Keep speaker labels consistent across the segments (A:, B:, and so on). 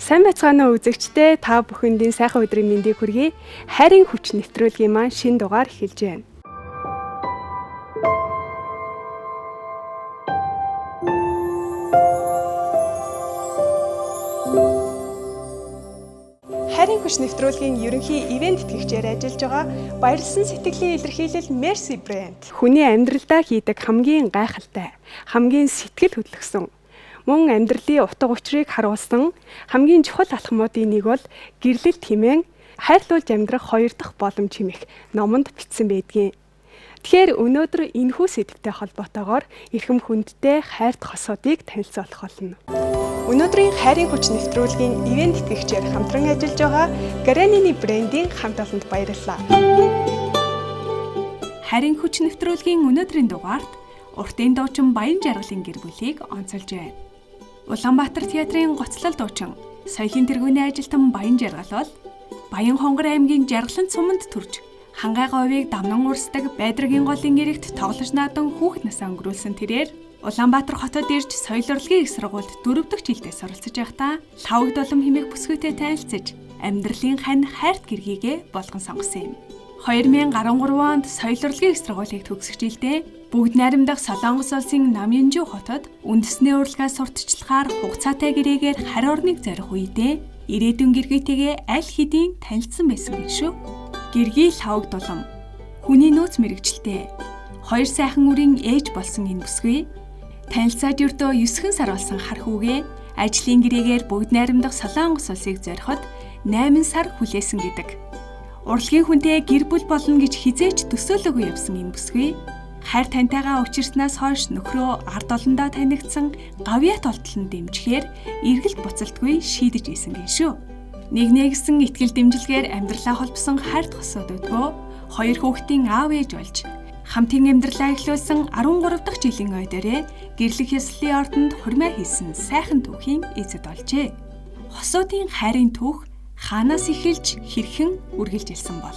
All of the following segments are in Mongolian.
A: Сайн байцгаана уу үзэгчдээ, та бүхэндээ сайхан өдрийн мэндийг хүргэе. Хайрын хүч нэвтрүүлгийн маань шинэ дугаар эхэлж байна. Хайрын хүч нэвтрүүлгийн ерөнхий ивент тэтгэгчээр ажиллаж байгаа баярлсан сэтгэлийн илэрхийлэл Mercy брэнд. Хүний амьдралдаа хийдэг хамгийн гайхалтай, хамгийн сэтгэл хөдлөсөн мөн амьдралын утга учирыг харуулсан хамгийн чухал алхмуудын нэг бол гэрлэл хэмээн хайрлуулж амьдрах хоёр дахь боломж хэмээх номонд бичсэн байдгийн. Тэгэхээр өнөөдөр энэхүү сэдвтэй холбоотойгоор эрхэм хүндтэй хайрт хосуудыг танилцуулах болно. Өнөөдрийн хайрын хүч нэвтрүүлгийн ивент тэтгэгчээр хамтран ажиллаж байгаа Granini брендийн хамт олонд баярлалаа. Хайрын хүч нэвтрүүлгийн өнөөдрийн дугаарт уртын дуучин Баян Жаргалын гэр бүлийг онцолж байна. Улаанбаатар театрын гоцлол дуучин соёлын тэргүүний ажилтан Баян Жаргал бол Баян Хонгор аймгийн Жаргалан цуманд төрж хангай говийг давнан урсдаг Байдрагийн голын иргэд тоглож наадан хүүхэд насаа өнгөрүүлсэн тэрээр Улаанбаатар хотод ирж соёл урлагийн их сургуульд 4 дахь жилдээ суралцж байхдаа лавг долом хэмээх бүсгүйтэй танилцж амьдралын хань хайрт гэргийгээ болгон сонгосон юм. 2013 онд соёл урлагийн их сургуулийг төгсөх жилдээ бүгд найрамдах Солонгос улсын Намянжу хотод үндэсний урлагаа сурталчлахаар хугацаатай гэрээгээр харь орныг зорих үедээ ирээдүйн гэргийтэйгээ аль хэдийн танилцсан байсан гэж шүү. Гэргий лавг долом хүний нөөц мэрэгчлээ. Хоёр сайхан үрийн ээж болсон энэ бүсгүй танилцаад ердөө 9 сар болсон хар хүүгээ ажлын гэрээгээр бүгд найрамдах Солонгос улсыг зориход 8 сар хүлээсэн гэдэг. Урлагийн хүнтэй гэр бүл болно гэж хизээч төсөөлөөгүй явсан энэ бүсгүй хайр тантайгаа учирснаас хойш нөхрөө ард олондоо танигдсан гавьяат олтлон дэмжихээр эргэлт буцалтгүй шийдэж ийсэн гин шүү. Нэг нэгсэн итгэл дэмжилгээр амьдралаа холбосон хайрт хосоод өдгөө хоёр хүүхдийн аав ээж болж хамтын амьдралаа эхлүүлсэн 13 дахь жилийн ойдороо гэрлэх ёслолын ордонд хурмаа хийсэн сайхан түүхийн эзэд олжээ. Хосуудын хайрын түүх хаанаас эхэлж хэрхэн үргэлжилсэн бол?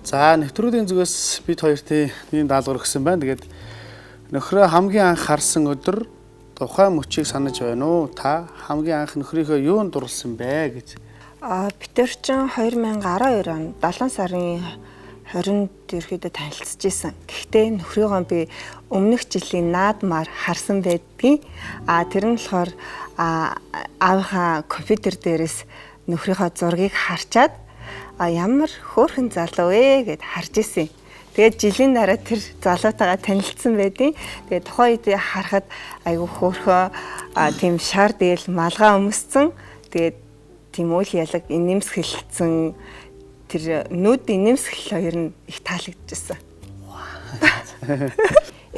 B: За нэвтрүүлгийн зүгээс бид хоёрт ийм даалгавар өгсөн байна. Тэгээд нөхрөө хамгийн анх харсан өдөр тухайн мөчийг санаж байна уу? Та хамгийн анх нөхрийнхөө юунд дурлсан бэ гэж.
C: Бид чинь 2012 он 7 сарын 20-нд ерөөдөө танилцж исэн. Гэхдээ нөхрийгөө би өмнөх жилийн наадмаар харсан байдгийн. Тэр нь болохоор аавынхаа компьютер дээрээс нөхрийнхөө зургийг харчаад ямар хөөрхөн залуу вэ гэд харж исэн. Тэгээд жилийн дараа тэр залуутайгаа танилцсан байдیں۔ Тэгээд тухайн үед харахад айгүй хөөрхөн тийм шар дээл малгай өмссөн. Тэгээд тийм үйл ялаг инээмсэглэлцэн тэр нүд инээмсэглэл хоёр нь их таалагдчихсан.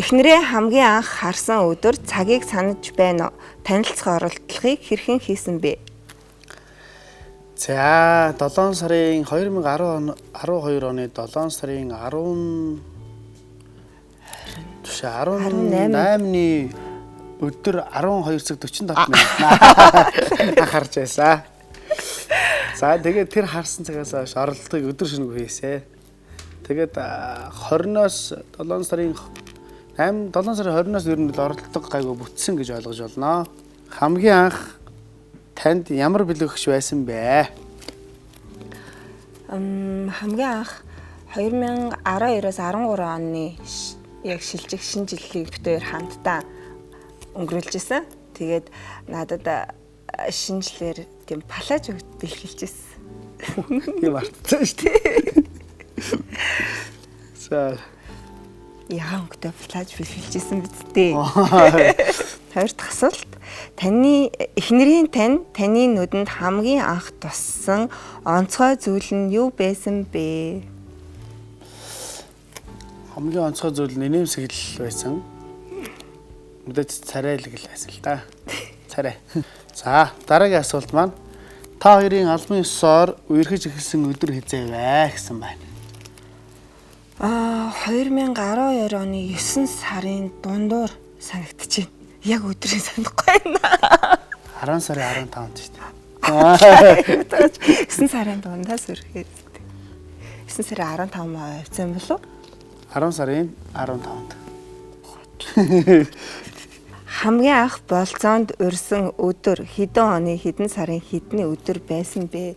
C: Эхнэрээ хамгийн анх харсан өдөр цагийг санаж байна уу? Танилцах оролдлогыг хэрхэн хийсэн бэ?
B: За 7 сарын 2012 оны 7 сарын 18-ны өдөр 12:45 анхаарч байсан. За тэгээд тэр харсан цагаас хойш оролдлогыг өдөр шөнөгүй хийсэн. Тэгээд 20-оос 7 сарын 20-оос ер нь оролдлого гайгүй бүтсэн гэж ойлгож байна. Хамгийн анх танд ямар бэлгэгч байсан бэ?
C: Хамгийн анх 2012-оос 13 оны яг шилжих шинэ жилийг бид хоёр хамтдаа өнгөрүүлж исэн. Тэгээд надад шинэ жилээр тийм палаж бэлгэлж исэн.
B: Тийм мартсан шүү дээ. За
C: яа өнгөтэй палаж бэлгэлж исэн биз дээ. Хоёр дахь асуулт. Таны эхнэрийн таны нүдэнд хамгийн анх туссан онцгой зүйл нь юу байсан бэ?
B: Хамгийн онцгой зүйл нь инээмсэглэл байсан. Мэдээж царайлаг л байсан л да. Царай. За дараагийн асуулт маань та хоёрын албан ёсоор үерхэж эхэлсэн өдөр хизээ вэ гэсэн байна.
C: 2012 оны 9 сарын дундуур санагдчихэв. Яг өдрийг санахгүй байна.
B: 10 сарын 15-нд шүү дээ.
C: 9 сарын дундаас үргэлж. 9 сарын 15 авсан болов уу?
B: 10 сарын 15-нд.
C: хамгийн анх болцоонд урьсан өдөр хэдэн оны хэдэн сарын хэдний өдөр байсан бэ?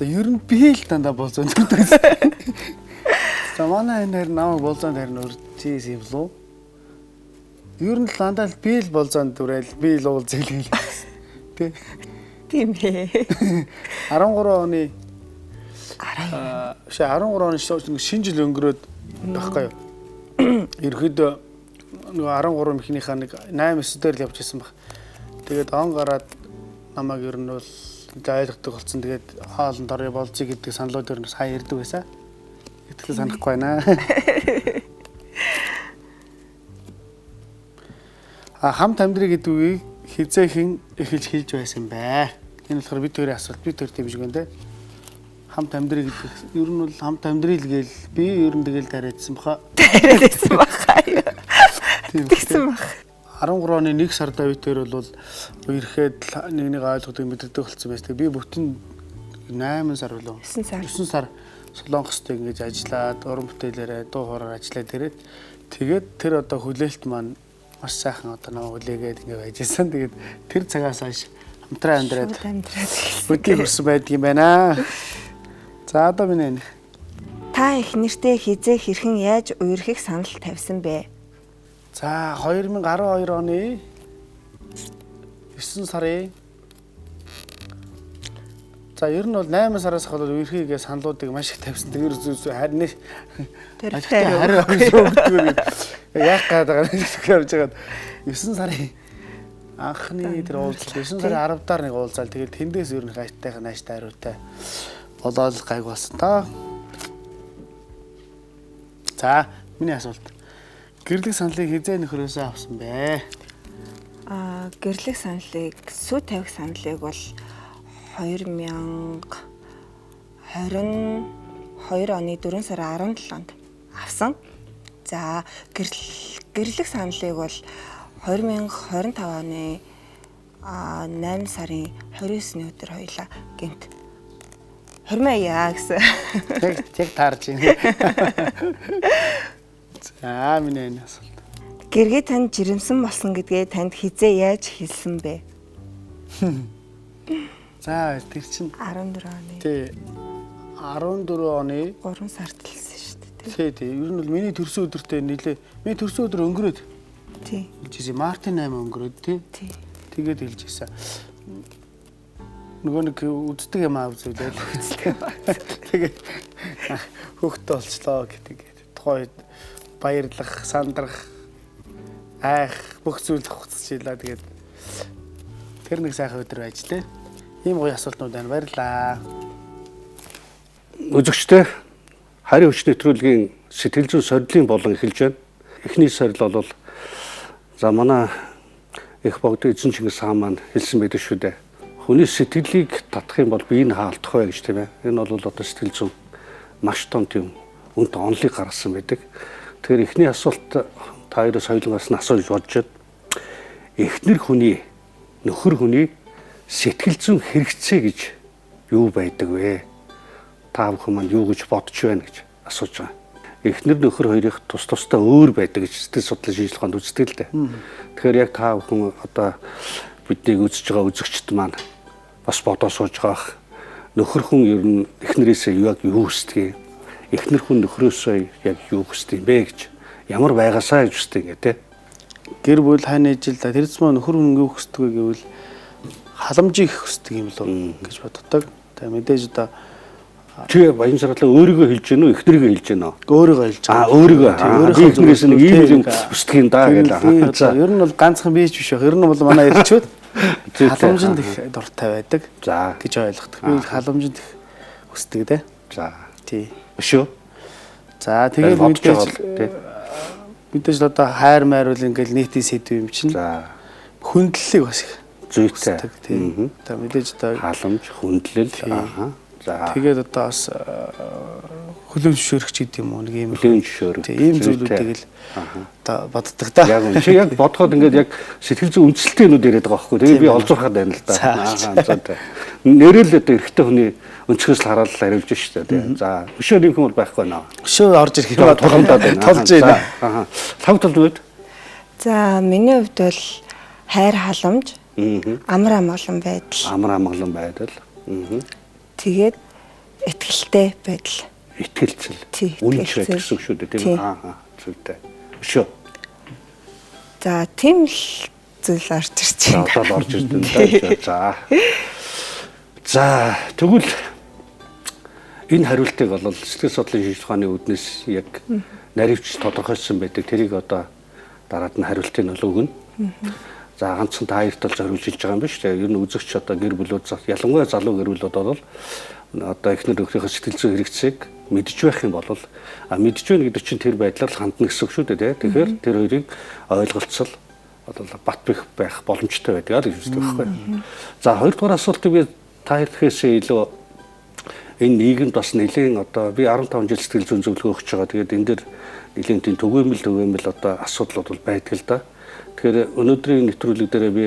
B: За ер нь би л дандаа болзоонд үрдэг. За манай энэ намайг болзоонд харин урьжээс юм лу. Ер нь дандаа л би л болзоонд дүрээл би л уул зэлгээл. Тэ.
C: Тийм ээ.
B: 13 оны 13 оны шинэ жил өнгөрөөд байхгүй юу? Ерөөдөө нөгөө 13 ихнийхээ нэг 8 9 дээр л явж ирсэн баг. Тэгээд он гараад намайг ер нь бол ойлгодог болсон. Тэгээд хоолнд орё болцъё гэдэг саналууд ер нь сайн ярьдаг байсан. Итгэл санахгүй байна. Хамт амьдрий гэдэг үгийг хизээхэн эхэлж хэлж байсан бэ? Энэ болохоор бид хоёрын асуулт, бид хоёр дэмжиг байна те. Хамт амьдрий гэдэг ер нь бол хамт амьдрий л гээл би ер нь тэгэл тариадсан баха.
C: Тариадсан баха юу? Тэгсэн бах.
B: 13 оны 1 сард бид хоёр бол үерхэд нэг ойлгодог мэддэг болсон байсан. Би бүтэн 8 сар болов. 9 сар Солонгост ингэж ажиллаад, уран бүтээлээрээ дуу хоороор ажиллаад ирээд тэгээд тэр одоо хүлээлт маань маш сайхан одоо намайг хүлээгээд ингэ байжсэн. Тэгээд тэр цагаас хойш хамтран амьдраад бүдий хүрсэн байдаг юм байна. За одоо минь
C: та их нэртэй хизээ хэрхэн яаж үерхийг санал тавьсан бэ?
B: За 2012 оны 9 сарын за ер нь бол 8 сараас хол үерхийгээ саналуудыг маш их тавьсан. Тэр харин яах гээд байгаа юм явж байгаад 9 сарын анхны тэр уулзалт 9 сарын 10 даар нэг уулзаал тэгээд тэндээс ер нь гайтайхан нааштай хариутай болоод гайг болсон та. За миний асуулт. Гэрлэх саналыг хизээ нөхрөөсөө авсан бэ?
C: Гэрлэх саналыг сүү тавих саналыг бол 2022 оны 4 сарын 17-нд авсан. За гэрлэх саналыг бол 2025 оны 8 сарын 29-ний өдөр хоёлаа гэмт хормаяа гэсэн.
B: Тэг таарч байна. За миний асуулт.
C: Гэргээ танд жирэмсэн болсон гэдгээ танд хизээ яаж хэлсэн бэ?
B: За тэр чинь
C: 14 оны.
B: Тий. 14 оны
C: 3 сард хэлсэн шүү дээ.
B: Тий. Ер нь бол миний төрсөн өдөртөө нилээ. Миний төрсөн өдөр өнгөрөөд.
C: Тий.
B: Хэлжсэн. Мартин 8 өнгөрөөд тий.
C: Тий.
B: Тэгээд хэлжсэн. Нөгөө нэг үздэг юм аа үзүүлээл. Тэгээд хөөхтэй болчлоо гэдэг. Тухайд баярлах, сандрах, айх бүх зүйл хуцчихлаа. Тэгээд тэр нэг сайхан өдөр байж тээ. Ийм гоё асуултнууд байна. Баярлаа.
D: Үзэгчтэй харийн хүч нэвтрүүлгийн сэтгэл зүйн сорилын болон эхэлж байна. Эхний сорил бол за манай их богд эзэн Чингис хаан маань хэлсэн байдаг шүү дээ. Хүний сэтгэлийг татах юм бол биеийг хаалтах бай гэж тийм ээ. Энэ бол одоо сэтгэл зүйн маш том тийм үнэт онолыг гаргасан байдаг. Тэгэхээр эхний асуулт та хоёроос соёлонгоос нь асууж бодож байна. Эхнэр хүний нөхөр хүний сэтгэл зүйн хэрэгцээ гэж юу байдаг вэ? Та бүхэн маань юу гэж бодож байна гэж асууж байгаа. Эхнэр нөхөр хоёрын тус тустай өөр байдаг гэж сэтгэл судлалын шинжилгээнд үздэг л дээ. Тэгэхээр яг та бүхэн одоо биднийг үзэж байгаа үзэгчд маань бас бодоо сууж байгаа. Нөхөр хүн ер нь эхнэрээсээ яг юу хүсдэг юм? Эхнэр хүн нөхрөөсөө яг юу хүсдэг юм бэ гэж ямар байгаасаа гэж хүсдэг юм те.
B: Гэр бүл хань ижил та тэр зам нөхөр хүн юу хүсдэг вэ гэвэл халамжийг хүсдэг юм лөө гэж боддог. Тэгээ мэдээж одоо
D: чи баян саратлаа өөрийгөө хэлж гэнэ үү эхнэрийгөө хэлж гэнэ үү?
B: Өөрийгөө хэлж байгаа.
D: Өөрийгөө. Эхнэрээс нэг ийм юм хүсдэг юм даа гэдэг.
B: За ер нь бол ганцхан бийж биш байх. Ер нь бол манай ирчүүд халамжинд их дуртай байдаг.
D: За
B: гэж ойлгодог. Би халамжинд их хүсдэг те.
D: За
B: тий.
D: Өшөө.
B: За тэгээд мэдээж л одоо хайр майруул ингээл нийтийн сэдв юм чинь.
D: За
B: хүндлэлийг бас их
D: зүйтэй.
B: Тийм. Одоо мэдээж одоо
D: халамж, хүндлэл. Аа. За
B: тэгээд одоо бас хөлөө зөвшөөрөх гэдэг юм уу нэг юм
D: хөлөө зөвшөөрөх.
B: Тийм зүйлүүдийг л одоо боддог да.
D: Яг үнэ. Чи яг бодоход ингээд яг сэтгэл зүйн үндсэлтэнүүд яриад байгаа байхгүй. Тэгээд би олзуурхаад байна л да. Аа. Нэрэл одоо эрэгтэй хүний өнцгөөс л хараад хариулж шүү дээ. За өшөө нэмэх юм бол байхгүй наа.
B: Өшөө орж ирэх юм
D: тулгамдаад байна.
B: Толж байна.
D: Аа. Лав толж байд.
C: За миний хувьд бол хайр халамж, амар амгалан байдал.
D: Амар амгалан байдал.
C: Тэгээд итгэлтэй байдал.
D: Итгэлцэл.
C: Тий,
D: Үнэнч
C: итгэлцэл.
D: гэсэн үг шүү дээ, тийм үү? Зүйтэй. Өшөө.
C: За тийм л зүйл орж ирж байна.
D: Одоо орж ирдэн даа. За тэгвэл энэ хариултыг бол сэтгэл судлалын шинжилгээ ухааны үүднээс яг наривч тодорхойлсон байдаг. Тэрийг одоо дараад нь хариултыг нь өгнө. За ганцхан та хоёрт бол зориулж хэлж байгаа юм биш үү? Ер нь үзэгч одоо гэр бүлүүд ялангуяа залуу гэр бүлүүд бол одоо эхнэр нөхрийнхөө сэтгэл зүйн хэрэгцээг мэдж байх юм бол мэдж байна гэдэг чинь тэр байдлаар хандна гэсэн үг шүү дээ. Тэгэхээр тэр хоёрыг ойлголцол бол бат бэх байх боломжтой байдаг л гэж үздэг байхгүй. За хоёрдугаар асуултыг би та хэлэхээс илүү энэ нийгэмд бас нэлийн одоо би 15 жил сэтгэл зүйн зөвлөгөө өгч байгаа. Тэгээд энэ дэр нэлийн тийм түгээмэл одоо асуудлууд бол байдаг л да. Тэгэхээр өнөөдрийн нэвтрүүлэг дээр би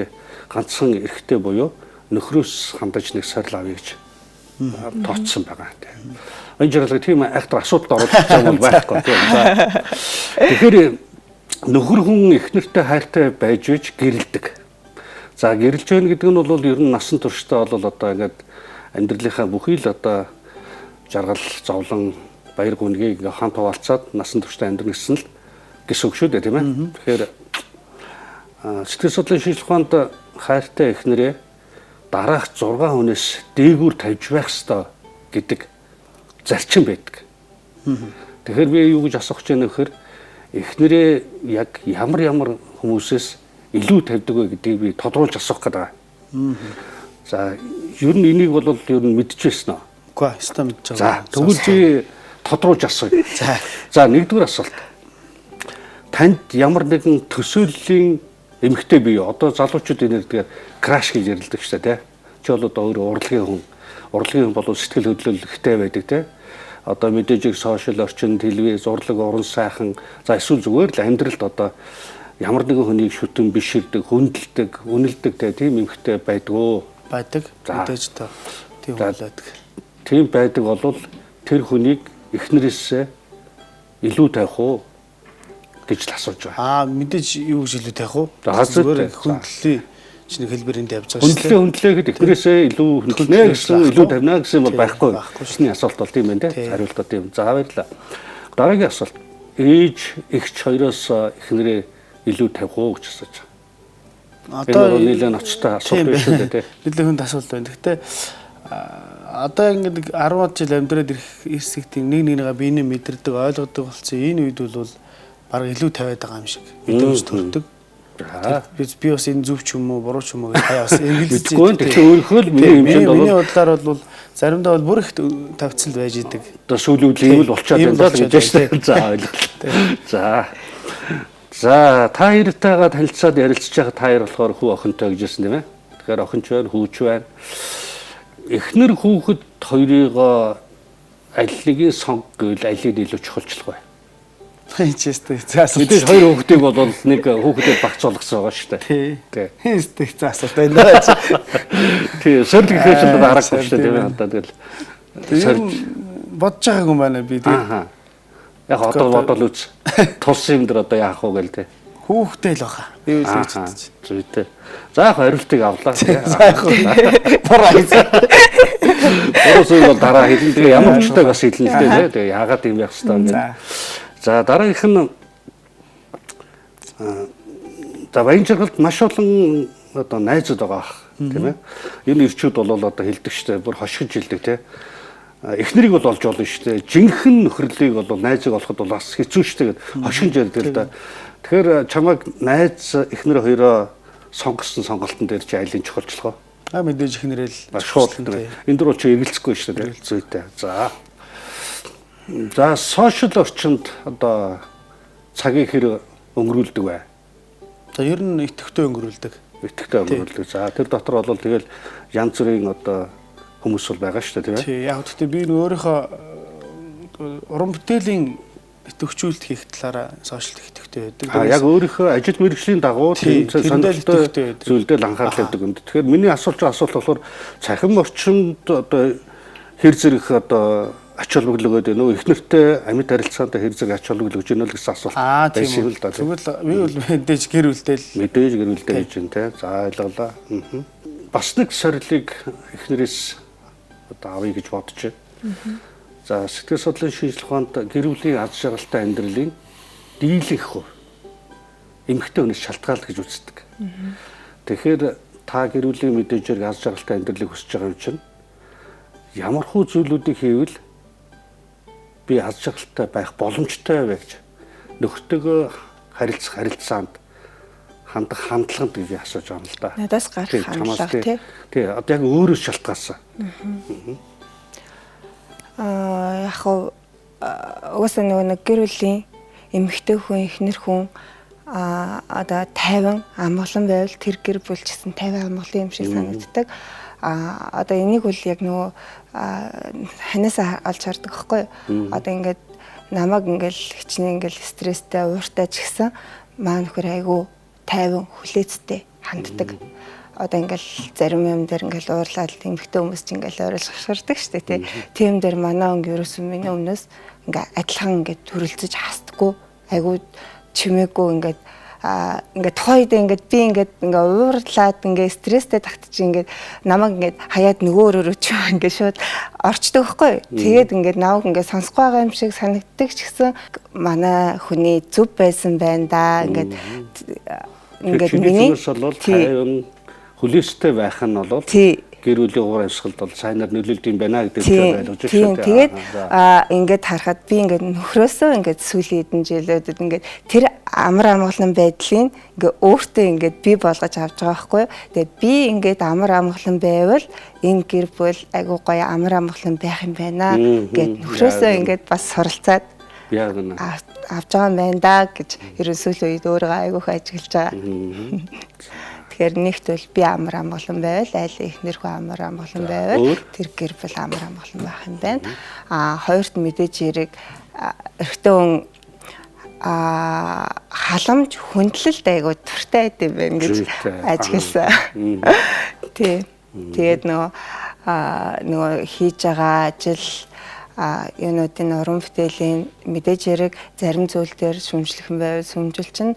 D: ганцхан эрхтэй буюу нөхрөөс хандаж нэг сорил авъя гэж тооцсон байгаа. Энэ жирлэг тийм айхтар асуудалд орох юм бол байхгүй тийм. Тэгэхээр нөхөр хүн эхнэртэй хайртай байж вэж гэрэлдэг. За гэрэлж байна гэдэг нь бол ер нь насан туршдаа бол одоо ингээд амьдралынхаа бүхий л одоо жаргал зовлон баяр гүнгийг ингээ хамт хуваалцаад насан туршдаа амьдрах гэсэн л гэсэн үг шүү дээ тийм ээ. Тэгэхээр сэтгэл судлалын шинжилгээ ухаанд хайртай эхнэрээ дараах 6 хүнээс дээгүүр тавьж байх ёстой гэдэг зарчим байдаг. Тэгэхээр би юу гэж асуух гэж байна вэ гэхээр эхнэрээ яг ямар хүмүүсээс илүү тавьдаг вэ гэдгийг би тодруулж асуух гэдэг. За ер нь энийг бол ер нь мэдчихсэн нь.
B: Үгүй ээ, өстой мэдж байгаа.
D: За тэгвэл би тодруулж асууя. За нэгдүгээр асуулт. Танд ямар нэгэн төсөөллийн эмэгтэй бие одоо залуучууд энэрдгээр краш гэж ярилдаг шүү дээ. Чи бол одоо өөрөө урлагийн хүн. Урлагийн хүн бол сэтгэл хөдлөлттэй байдаг те. Одоо мэдээж сошиал орчин, телевиз, урлаг, уран сайхан за эсвэл зүгээр л амьдралд одоо ямар нэгэн хүнийг шүтэн биширдэг, хүндэлдэг, үнэлдэг те тийм эмэгтэй байдгүй.
B: Байдаг. Мэдээж та тийм болоод.
D: Тийм байдаг бол тэр хүнийг эхнэрээсээ илүү тавих уу гэж л асууж байгаа.
B: Мэдээж юу гэж илүү тавих уу?
D: Зүгээр
B: хүндлэлийн чинь хэлбэрэнд явж байгаа шүү
D: дээ. Хүндлээхэд эхнэрээсээ илүү хүндлэнэ гэсэн илүү тавина гэсэн бол байхгүй. Шиний асуулт бол тийм байна те. Хариултаа тийм. За баярлалаа. Дараагийн асуулт. Ээж эгч хоёроос эхнэрээ илүү тавих уу гэж асууж байгаа. Одоо нэлээд ноцтой асуулт биш үү те.
B: Нэлээд хүнд асуулт байна. Гэхдээ одоо ингээд 10 жил амьдраад ирсэг тийм нэгнийгээ биенээ мэдэрдэг, ойлгодог болсон. Энэ үед бол баг илүү тавиад байгаа юм шиг мэдэмж төрдөг. Би бас энэ зөв ч юм уу, буруу ч юм уу гэж хаяас эргэлзэж
D: байна. Тэгэхээр өөрөөхөө л миний
B: миний бодлоор бол заримдаа бол бүр их тавцсан байж идэг.
D: Одоо сүүлүүдл ийм л болчиход байна гэж байна. За ойлголоо. За та хоёртайгаа танилцаад ярилцж байгаа та хоёр болохоор хүү охинтой гэжсэн тийм ээ. Тэгэхээр охинч байна, хүүч байна. Эхнэр хүүхэд хоёрыг аль нэгийг сонг гэвэл алийг илүү чухалчлах бай.
B: Хинчээстэй. За асуулт.
D: Мэдээж хоёр хүүхдийг бол нэг хүүхдэд багц болгосон байгаа шүү дээ.
B: Тий. Хинчтэй за асуулт байна.
D: Тий, сорил гэхээс л харахгүй шүү дээ тийм ээ. Одоо
B: тэгэл бодож байгаагүй юм байна би тийм.
D: Яг одоо бодол үз. Тус юм дээр одоо яах вэ гээл тий.
B: Хүүхдээ л баха. Би үл гэж бодож.
D: Зүйтэй. За яг хариултыг авлаа.
B: За яг буруу хийсэн.
D: Буруу бол дараа хэлнэ. Тэгээ ямар ч таг бас хэлнэ л дээ. Тэгээ яагаад юм байх хэвээр байна. За дараагийнх нь за баян жаргалд маш олон одоо найзууд байгаа тийм ээ. Энэ ирчүүд бол одоо хэлдэг штэ бүр хошгиж хэлдэг тийм. Эхнэрийг бол олж болно штэ. Жинхэнэ нөхрөлийг бол найзыг олоход бол бас хэцүү штэ гэд хошгиж ярьдаг л да. Тэгэхээр чамайг найз эхнэр хоёроо сонгосон сонголтын дээр чи айлын чухалчлах уу?
B: Мэдээж эхнэрэл
D: шууд энэ дөр бол чи эргэлзэхгүй штэ зүйтэй. За сошиал орчинд одоо цагийг хэр өнгөрүүлдэг вэ?
B: За ер нь идэвхтэй өнгөрүүлдэг.
D: Идэвхтэй өнгөрүүлдэг. За тэр дотор бол тэгэл янз бүрийн одоо хүмүүс бол байгаа шүү дээ тийм ээ.
B: Тий, яг гэхдээ би өөрийнхөө уран бүтээлийн идэвхжүүлэлт хийх талаараа сошиалд идэвхтэй байдаг.
D: Яг өөрийнхөө ажил мэргэжлийн дагуу тийм сонирхолтой зүйлдээ анхаарал тавьдаг юм. Тэгэхээр миний асуулт болохоор цахим орчинд одоо хэр зэрэг одоо ач холбогдол өгөөд нөө их нэртэй амьд харилцаанд хэр зэрэг ач холбогдол өгч ийнө л гэсэн асуулт
B: тийм үү. Тэгвэл би бол мэдээж гэр бүлдэл
D: гэж байна те. За ойлголоо. Бас нэг сорилыг эхнэрээс одоо авъя гэж бодож байна. За сэтгэл судлалын шинжилгээ ухаанд гэр бүлийн аз жаргалтай амьдралын дийлэнх хувь эмэгтэй хүнээс шалтгаалж гэж үздэг. Тэгэхээр та гэр бүлийн мэдээж зэрэг аз жаргалтай амьдралыг хүсэж байгаа юм чинь ямар хүү зүйлүүдийг хийвэл би аз жаргалтай байх боломжтой вэ гэж нөхдөдөө харилцаанд хандах хандлаганд гэж асууж байгаа юм л да.
C: Надаас гарах хандлага тий.
D: Одоо яг өөрөөс шалтгаалсан.
C: Яг угаасаа нэг гэр бүлийн эмэгтэй хүн, эхнэр хүн одоо 50 амгалан байвал тэр гэр бүл ч гэсэн 50 амгалан юм шиг санагддаг. Одоо энийг бол яг нөгөө ханаасаа олж хардаг байхгүй юу? Одоо ингээд намайг ингээл хичнээн ингээл стресстэй, ууртай ч гэсэн маань нөхөр айгу 50 хүлээцтэй ханддаг. Одоо ингээл зарим юм дээр ингээл уурлаад эмэгтэй хүмүүс ч ингээл ойрлогширдаг шүү дээ тий. Тийм дээр манай өнгө ерөөсөн миний өмнөөс ингээ адилхан ингээ төрөлцөж хасдаггүй айгу чимээгүй ингээд тухайд ингээд би ингээд ингээ уурлаад ингээ стресстэй тагтчих ингээд намайг ингээд хаяад нөгөө өрөөрөө ч ингээ шууд орчдөг байхгүй. Тэгээд ингээд намайг ингээ сонсохгүй байгаа юм шиг санагддаг ч гэсэн манай хүний зүв байсан байна да ингээд
D: миний бол тайван хүлээстэй байх нь бол гэр бүлийн уур амьсгалд бол сайнаар нөлөөлд юм байна гэдэг нь ойлгож байна шүү дээ.
C: Тэгээд ингээд харахад би ингээд нөхрөөсөө ингээд сүүлийн хэдэн жилүүдэд ингээд тэр амар амгалан байдлыг ингээд өөртөө ингээд би болгож авч байгаа байхгүй. Тэгээд би ингээд амар амгалан байвал энэ гэр бүл айгуу гоё амар амгалан байх юм байна гэд нөхрөөсөө ингээд бас суралцаад авч байгаа юм байна да гэж ерөн сүүлийн үед өөрөө айгуух ажиглаж байгаа. Тэгэхээр нэгт бол би амар амгалан байвал айл эхнэр хүн амар амгалан байвал тэр гэр бүл амар амгалан байх юм байна. Хоёрт мэдээж хэрэг эрэгтэй хүн халамж хүндлэлд айгуу туртай байд юм байна гэж ажигласан. Тий. Тэгээд нөгөө хийж байгаа ажил юунуудын уран бүтээлийн мэдээж хэрэг зарим зүйл дээр шүмжлэхэн байвал шүмжилчин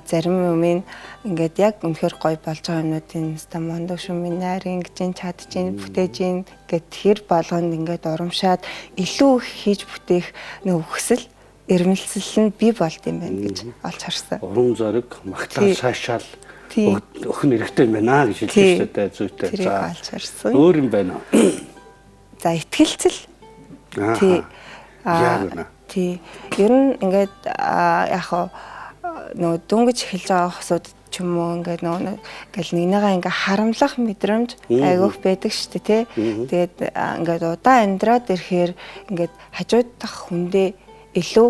C: зарим юмын ингээд яг үнэхээр гоё болж байгаа юмнуудын стамондог шүмийн найрын гэж чадж ин бүтээж ин гэт тэр болгонд ингээд урамшаад илүү хийж бүтээх нэг хүсэл эрмэлзэл нь бий болд юм байна гэж олж харсан.
D: Урам зориг магтаал сайшаал өхн хэрэгтэй юм байна гэж хэлж байна зүйтэй.
C: За олж харсан.
D: Өөр юм байна.
C: За итгэлцэл тий. Тий. Ер нь ингээд яг нөгөө дөнгөж эхэлж байгаа хосууд ч юм уу ингээд нөгөө ингээл нэгнийгаа ингээ харамлах мэдрэмж айгүйх байдаг шүү дээ тий. Тэгээд ингээд удаан амьдраад ирэхээр ингээд хажууд дахь хүндээ илүү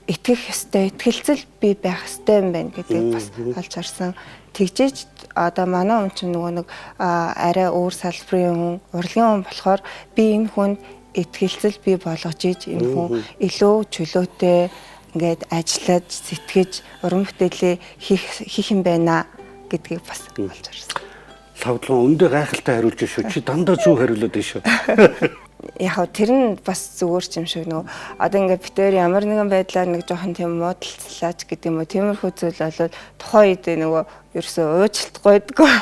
C: итгэх ёстой, итгэлцэл бий байх ёстой юм байна гэдгийг бас олж харсан. Тэгжээж одоо манай хүн чинь нөгөө нэг арай өөр салбарын хүн, урлагийн хүн болохоор би энэ хүнд итгэлцэл бий болгож ийж энэ хүн илүү чөлөөтэй ингээд ажиллаж сэтгэж уран бүтээлээ хийх юм байна гэдгийг бас олж харсан.
D: Лавдлан өндөө гайхалтай хариулж шүү. Чи дандаа зөв хариулаад байна шүү.
C: Яг тэр нь бас зүгээр ч юм шиг нөгөө одоо ингээд битээр ямар нэгэн байдлаар нэг жоохон тийм муудалцлаач гэдэг юм уу тиймэрхүү зүйл болоод тухайн үед нөгөө ерөөсөө уучлалтгүйдгүй.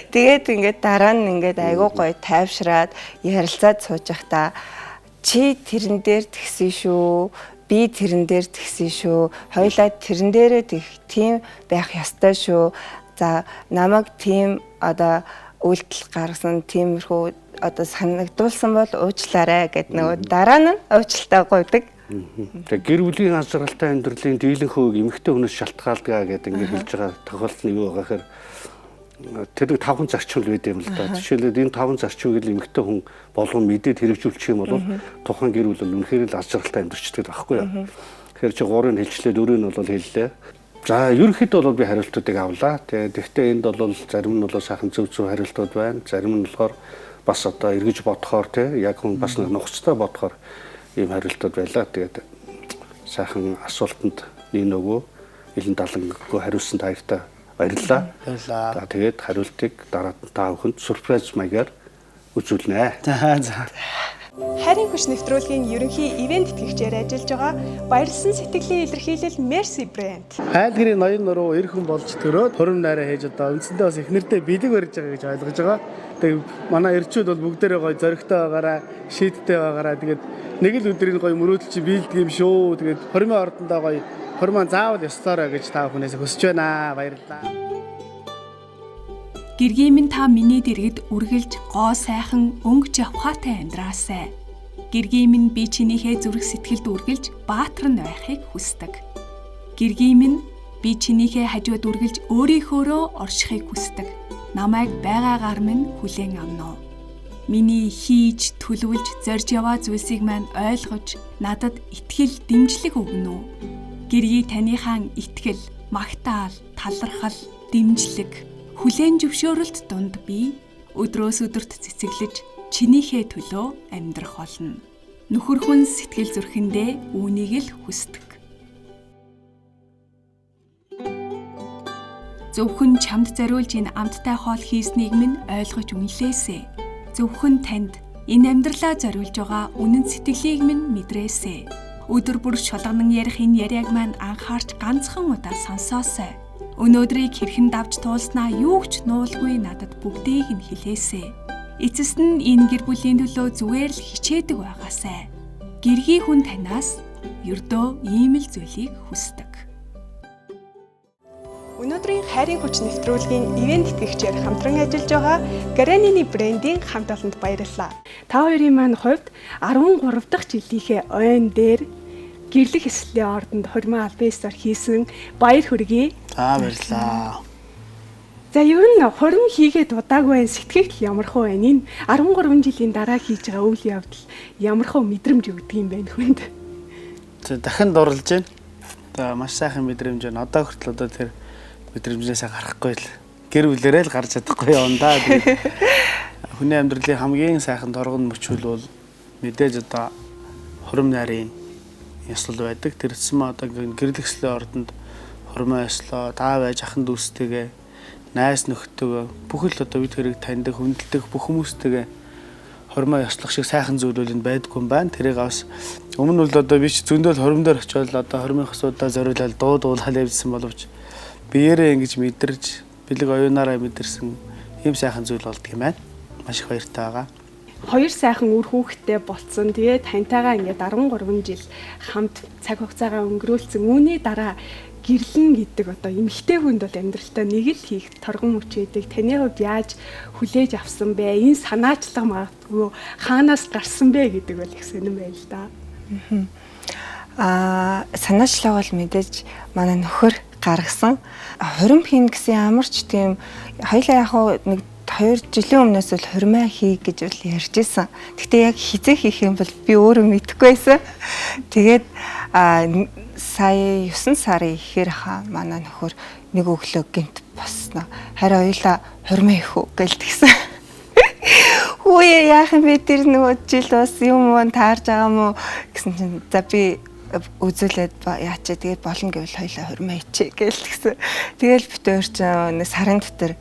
C: Тэгээд ингээд дараа нь ингээд айгуу гоё тайвшраад ярилцаад сууж байхдаа чи тэрэн дээр тэгсэн шүү, би тэрэн дээр тэгсэн шүү, хоёулаа тэрэн дээрээ тийм байх ёстой шүү. За намайг тийм одоо үйлдэл гаргасан тиймэрхүү одоо санагдуулсан бол уучлаарай гэд нөгөө дараа нь уучлалтаа гуйдаг.
D: Тэгээ гэр бүлийн аз жаргалтай амьдралын дийлэнх хувийг эмэгтэй хүнээс шалтгаалдаг гэдэг ингээд хэлж байгаа тохиолдол нь юу байгаа гэхээр тэр 5 зарчим л байд юм л да. Жишээлбэл энэ 5 зарчмыг л эмэгтэй хүн болгон мэдээд хэрэгжүүлчих юм бол тухайн гэр бүл үнэхээр л аз жаргалтай амьдарчдаг байхгүй юу. Тэгэхээр чи 3-ыг хэлчлээ 4-ыг нь бол хэллээ. За ерөнхийдөө бол би хариултуудыг авлаа. Тэгэхдээ энд бол зарим нь бол сайхан зөв хариултууд байна. Зарим нь болохоор бас одоо эргэж бодохоор яг хүн бас нухацтай бодохоор ийм хариултууд байлаа. Тэгээд сайхан асуултанд нэг нөгөө илэн даланггүй хариулсан таягтай баярлалаа. За тэгээд хариултыг дараа нь та бүхэнд сюрприз маягаар үзүүлнэ.
B: За.
A: Хайрын хүч нэвтрүүлгийн ерөнхий ивент тэтгэгчээр ажиллаж байгаа баярлсан сэтгэлийн илэрхийлэл Mercy брэнд.
B: Айлгэрийн ноён нуруу эр хүн болж төрөөд хурим найраа хийж одоо үндсэндээ бас их нэртэй бэлэг барьж байгаа гэж ойлгож байгаа. Тэгээ манай эрчүүд бол бүгдээрээ гоё зоригтой байгаараа, шийдтэй байгаараа. Тэгээд нэг л өдрийн гоё мөрөөдөл чи биелдэг юм шүү. Тэгээд хуримын ордондоо гоё хуримаа заавал ёслоорой гэж та бүхнээс хүсэж байна. Баярлалаа.
A: Гэргийн минь та миний дэргэд үргэлж гоо сайхан өнгөж явхаатай амьдраасай. Гэргийн минь би чинийхээ зүрх сэтгэлд үргэлж баатар нь байхыг хүсдэг. Гэргийн минь би чинийхээ хажууд үргэлж өөрийнхөөрөө оршихыг хүсдэг. Намайг байгаагаар минь хүлээн авна уу. Миний хийж, төлөвлөж, зорж яваа зүйлсийг маань ойлгож, надад итгэл, дэмжлэг өгнө үү. Гэргий таныхаа итгэл, магтаал, талархал, дэмжлэг, хүлээн зөвшөөрөлт дунд би өдрөөс өдөрт цэцэглэж чинийхээ төлөө амьдрах болно. Нөхөр хүн сэтгэл зүрхэндээ үүнийг л хүсдэг. Зөвхөн чамд зориулж энэ амттай хоол хийснийг минь ойлгож үнэлээсэй. Зөвхөн танд энэ амьдралаа зориулж байгаа үнэн сэтгэлийг минь мэдрээсэй. Өдөр бүр шулганан ярих энэ яриаг маань анхаарч ганцхан удаа сонсоосай. Өнөөдрийг хэрхэн давж туулснаа юу ч нуулгүй надад бүгдийг нь хэлээсэй. Эцэст нь энэ гэр бүлийн төлөө зүгээр л хичээдэг байгаасай. Гэргий хүн танаас ердөө ийм л зүйлийг хүсдэг. Өнөөдрийн хайрын хүч нэвтрүүлгийн ивент тэтгэгчээр хамтран ажиллаж байгаа Garanini брендийн хамт олонд баярлалаа. Та хоёрын маань хувьд 13 дахь жилийнхээ ойн дээр гэрлэх эслийн ордонд хурмын албан ёсоор хийсэн баяр хүргэе.
B: За баярлалаа.
A: За ер нь хурим хийгээд удаагүй байх сэтгэгдэл ямархуу байна? Энэ 13 жилийн дараа хийж байгаа үйл явдал ямархуу мэдрэмж өгдөг юм байна хүнд.
B: За дахин дурлж байна. За маш сайхан мэдрэмж байна. Одоо хүртэл одоо тэр мэдрэмжнээсээ гарахгүй л гэр бүлэрээ л гарч чадахгүй юм да. Хүний амьдралын хамгийн сайхан торгон мөчүүл бол мэдээж одоо хурим нарийн ёслол байдаг. Тэрсэн маа одоо гэрлэхслийн ордонд хурмаа ёслоо, та байж ахын дүүстэйгээ, найс нөхдөйгөө бүхэл одоо бид хэрэг таньдаг, хүндэлдэг бүх хүмүүстэйгээ хурмаа ёслох шиг сайхан зүйл бол энэ байдгүй юм байна. Тэрийг бас өмнө нь бол одоо би ч зөндөл хуримдаар очиод одоо хурмын хосуудаа зориулаад дуулаад явжсан боловч биеэрээ ингэж мэдэрж бэлэг оюунаараа мэдэрсэн ийм сайхан зүйл болдго юм байна. Маш их баяртай байгаа.
A: Хоёр сайхан үр хүүхэдтэй болцсон. Тэгээд таньтайгаа ингээд 13 жил хамт цаг хугацаагаа өнгөрүүлсэн. Үүний дараа гэрлэн гэдэг одоо эмэгтэй хүнд бол амьдралтаа нэг л хийх торгон хүчээдэг. Таны хувьд яаж хүлээж авсан бэ? Энэ санаачлага магадгүй хаанаас гарсан бэ гэдэг бол их сонирн байл л да.
C: Санаачлага бол мэдээж манай нөхөр гаргасан. Хурим хийн гэсэн ямар ч тийм хоёлаа яг нэг 2 жилийн өмнөөс л хурмаа хий гэж бол ярьж исэн. Гэхдээ яг хизээ хийх юм бол би өөрөө мэдэхгүй байсан. Тэгээд сая 9 сарын ихээр манай нөхөр нэг өглөө гинт босноо. Харин хоёлаа хурмаа хийх үү гэлтгсэн. Хүүе яах юм бэ тэр нөгөө жил бас юм уу таарж байгаа мó гэсэн чинь за би үзүүлээд яачаа тэгээд болно гэвэл хоёлаа хурмаа хийчихье гэлтгсэн. Тэгэл бит өөр чинь сарын дотор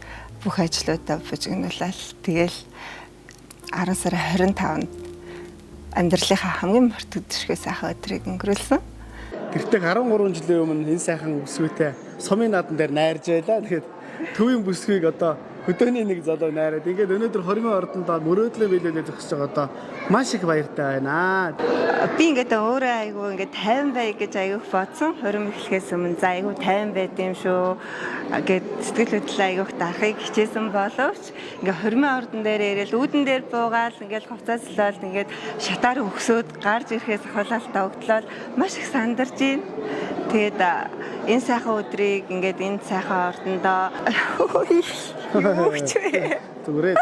C: бүх ажлуудаа бужигнуулаад тэгэл 10 сарын 25-нд амьдралынхаа хамгийн мартагдчихгүй сайхан өдрийг өнгөрүүлсэн.
B: Гэртээ 13 жилийн өмнө энэ сайхан бүсгүйтэй сумын наадан дээр найрж байлаа. Тэгэхээр төвийн бүсгүйг одоо хөдөөний нэг залуу найраад ингээд өнөөдөр хормын ордондоо мөрөөдлөө биелүүлээ зогсож байгаа одоо маш их баяртай байна.
C: Би ингээд өөрөө айгүй ингээд 50 бай гэж айгүй бодсон. Хорим эхлэхээс өмнө за айгүй 50 байд юм шүү гэд сэтгэл хөдлөл айгүйх дарахыг хичээсэн боловч ингээд хормын ордон дээр ирээл үүдэн дээр буугаал ингээд хувцаслал ингээд шатаар өгсөд гарч ирэхээс хавлалтаа өгдлөө маш их сандарч байна. Тэгээд энэ сайхан өдрийг ингээд энэ сайхан ордондоо
B: Зүгээрээ.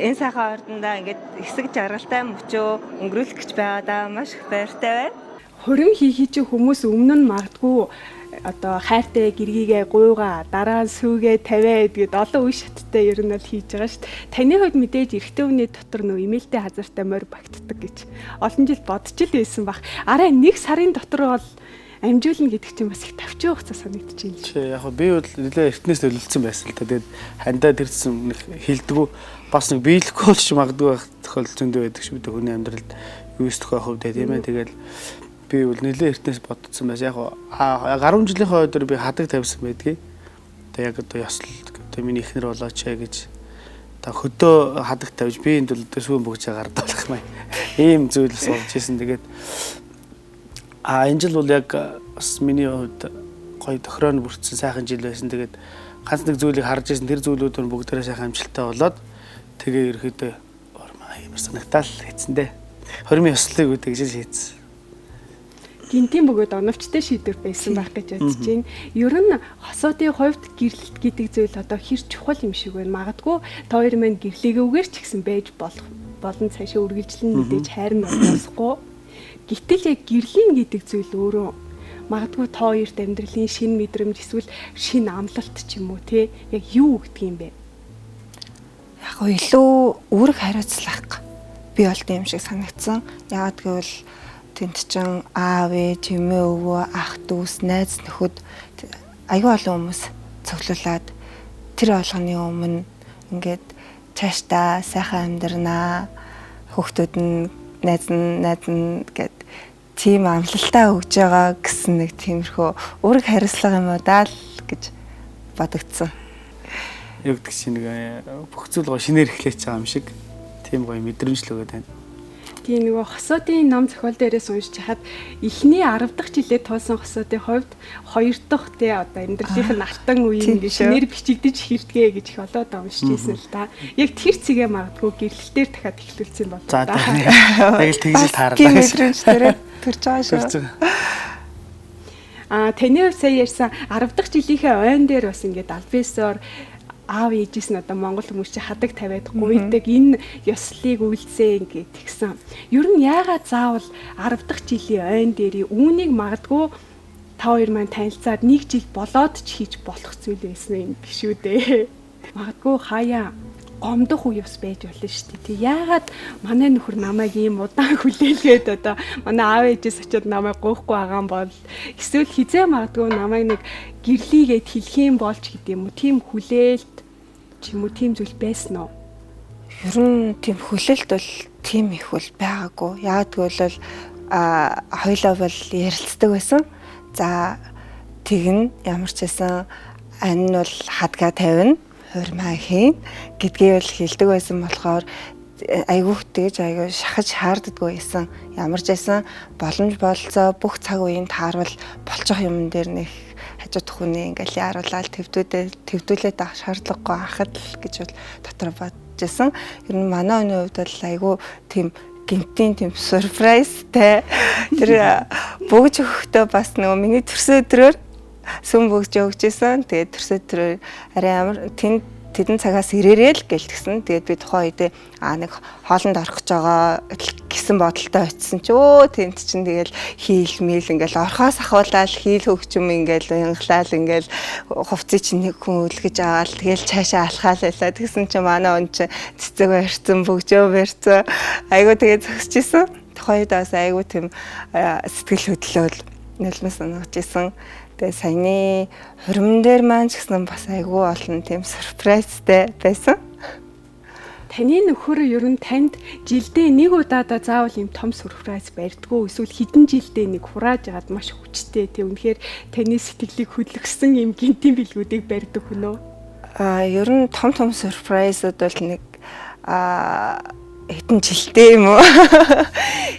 C: Энэ сайхан ордондоо ингээд хэсэг жаргалтай мөчөө өнгөрүүлэх гэж байгаадаа маш их баяртай байна.
A: Хурим хийхий чи хүмүүс өмнө нь магадгүй одоо хайртай гэргийгээ гуйгаа дараа нь сүүгээ тавиа гэдгээд олон үе шаттай ер нь л хийж байгаа шүү дээ. Таны хувьд мэдээж эрэгтэй хүний дотор нөө имэлтэй хазартай морь багтдаг гэж олон жил бодож л байсан баг. Араа нэг сарын дотор бол амжуулна гэдэг чинь бас их тавчаа хугацаа санагдчихээн л.
B: Чи яг би бол нэлээ эртнээс төлөвлөсөн байсан л та. Тэгээд хандаа тэрсэн нэг хилдэггүй бас нэг биелэхгүй болж магадгүй байх тохиолдол зөндөө байдаг шүү дээ хүний амьдралд юу ч тохиох хувьд тийм ээ. Тэгэл би бол нэлээ эртнээс бодсон байсан. Яг 10 жилийнхээ өдөр би хадаг тавьсан байдгийг. Одоо яг одоо ёслол одоо миний эхнэр болооч гэж та хөдөө хадаг тавьж би энэ бол сүүн бөгж гардуулах маяг ийм зүйлс болж исэн. Тэгээд энэ жил бол яг бас миний хувьд гоё тохироонд бүрдсэн сайхан жил байсан. Тэгээд ганц нэг зүйлийг харж ирсэн тэр зүйлүүд нь бүгдээрээ сайхан амжилттай болоод тэгээ ерөөдөө ормаа юм санагтаал хийцэндээ. Хормын ёслолыг үүдэж хийцэн.
A: Гинтийн бөгөөд оновчтой шийдвэр байсан байх гэж бодож байна. Ер нь хосоодын хувьд гэрлэлт гэдэг зүйл одоо хэр чухал юм шиг байна. Магадгүй та хоёр маань гэрлээгүйгээр ч гэсэн байж болон цаашаа үргэлжлэн мэдээж хайрна болохгүй. Гэтэл яг гэрлийн гэдэг зүйл өөрөө магадгүй та хоёрт амьдралын шинэ мэдрэмж эсвэл шинэ амлалт ч юм уу те яг юу өгдөг юм бэ?
C: Яг илүү үүрэг хариуцлах би бол тийм шиг санагдсан. Яагаад гэвэл тэнд чин аав ээж, эмээ өвөө, ах дүүс, найз нөхөд аюу олон хүмүүс цуглуулад тэр болгоны өмнө ингээд цаашдаа сайхан амьдрнаа. Хүүхдүүд нь найз нь гэд тийм амлалтаа өгж байгаа гэсэн нэг тиймэрхүү үүрэг хариуцлага юм уу даа л гэж бодогдсон.
B: Юу гэдэг чинь нэг бүх зүйл гоо шинээр эхлэж байгаа юм шиг тийм гоё мэдрэмж л өгöd байна.
A: Тийм нөгөө хосоодын ном зохиол дээрээс уншиж хахад эхний 10 дахь жилээ туулсан хосоодын хувьд 2 дахь тий одоо амьдралынх нь алтан үеийн шинээр бичигдэж хэртгээ гэж их олоод уншиж ирсэн л да. Яг тэр цэгээ магадгүй гэрлэлтээр дахиад эхлүүлсэн болов
B: За
A: да.
B: тэгэл тэгж таарна.
C: Тийм мэдрэмж төрөд төрж байгаа шүү.
A: Таны хувьд сая ярьсан 10 дахь жилийнхээ ойн дээр бас ингээд албасоор аав ээжээс нь одоо монгол хүмүүс чи хадаг тавиад гуйдаг энэ ёслолыг үйлцээ ингээд тэгсэн. Ер нь яагаад заавал 10 дахь жилийн ойн дээр үүнийг магадгүй та хоёр маань танилцаад 1 жил болоод ч хийж болох зүйл байсан юм биш үү дээ. Магадгүй хаяа гомдох үе бас байж болно шүү дээ. Яагаад манай нөхөр намайг ийм удаан хүлээлгээд одоо манай аав ээжээс очиод намайг гоохгүй байгаа юм бол эсвэл хизээ магадгүй намайг нэг гэрлийгээд хэлэх юм болж гэдэг юм уу? Тийм хүлээлт ч юм уу тийм зүйл байсан уу?
C: Ер нь тийм хүлээлт бол тийм их бол байгаагүй. Яагаад гэвэл хоёлоо бол ярилцдаг байсан. За тэгнэ ямар ч байсан ань нь бол хадгаа тавина. Хурмаа хийн гэдгээ бол хэлдэг байсан болохоор айгүйх тэгж айгүй шахаж хаарддаггүй байсан. Ямар ч байсан боломж болцоо бүх цаг үеийн таарвал болчих юм дээр нэг хажууд хүний ингээл яаруулаад твдүүлээд авах шаардлагагүй ахад л гэж бол дотор бодож байсан. Ер нь манай хүний хувьд бол айгүй тийм гинтийн тийм сюрпрайзтай тэр бөгж өгөхдөө бас нөгөө миний төрсөн өдрөөр сүм бөгж өгчээсэн. Тэгээд төрсөн өдрөөр арай амар тэдэн цагаас ирээрээ л гэлтгсэн. Тэгээд би тухайн үедээ нэг хоолнд орох гэж байгаа гэсэн бодолтой очисон чи тэнд чинь тэгэл хийл мэл ингээл орхоос ахуулаад хийл хөгчм ингээл янгалал ингээл хувцсыг чинь нэг хүн үлгэж аваад тэгэл цаашаа алхаал байлаа. Тэгсэн чи манай он чи цэцэг барьсан бөгжөө барьсан. Айгуу тэгээд зөксөжсэн. Тухайн үед бас айгуу тийм сэтгэл хөдлөл нэлмэс санагдаж исэн. Тэгээ саяны хурим дээр маань ч гэсэн бас айгүй олон тийм сюрпрайзтай байсан.
A: Таны нөхөр ер нь танд жилдээ нэг удаадаа заавал юм том сюрпрайз барьдгүй эсвэл хэдэн жилдээ нэг хурааж агаад маш хүчтэй тийм үнэхээр таны сэтгэлийг хөдөлгсөн юм гинтийн билгүүдийг барьдаг хүн үү?
C: Ер нь том сюрпрайзууд бол нэг хэдэн жилдээ юм уу?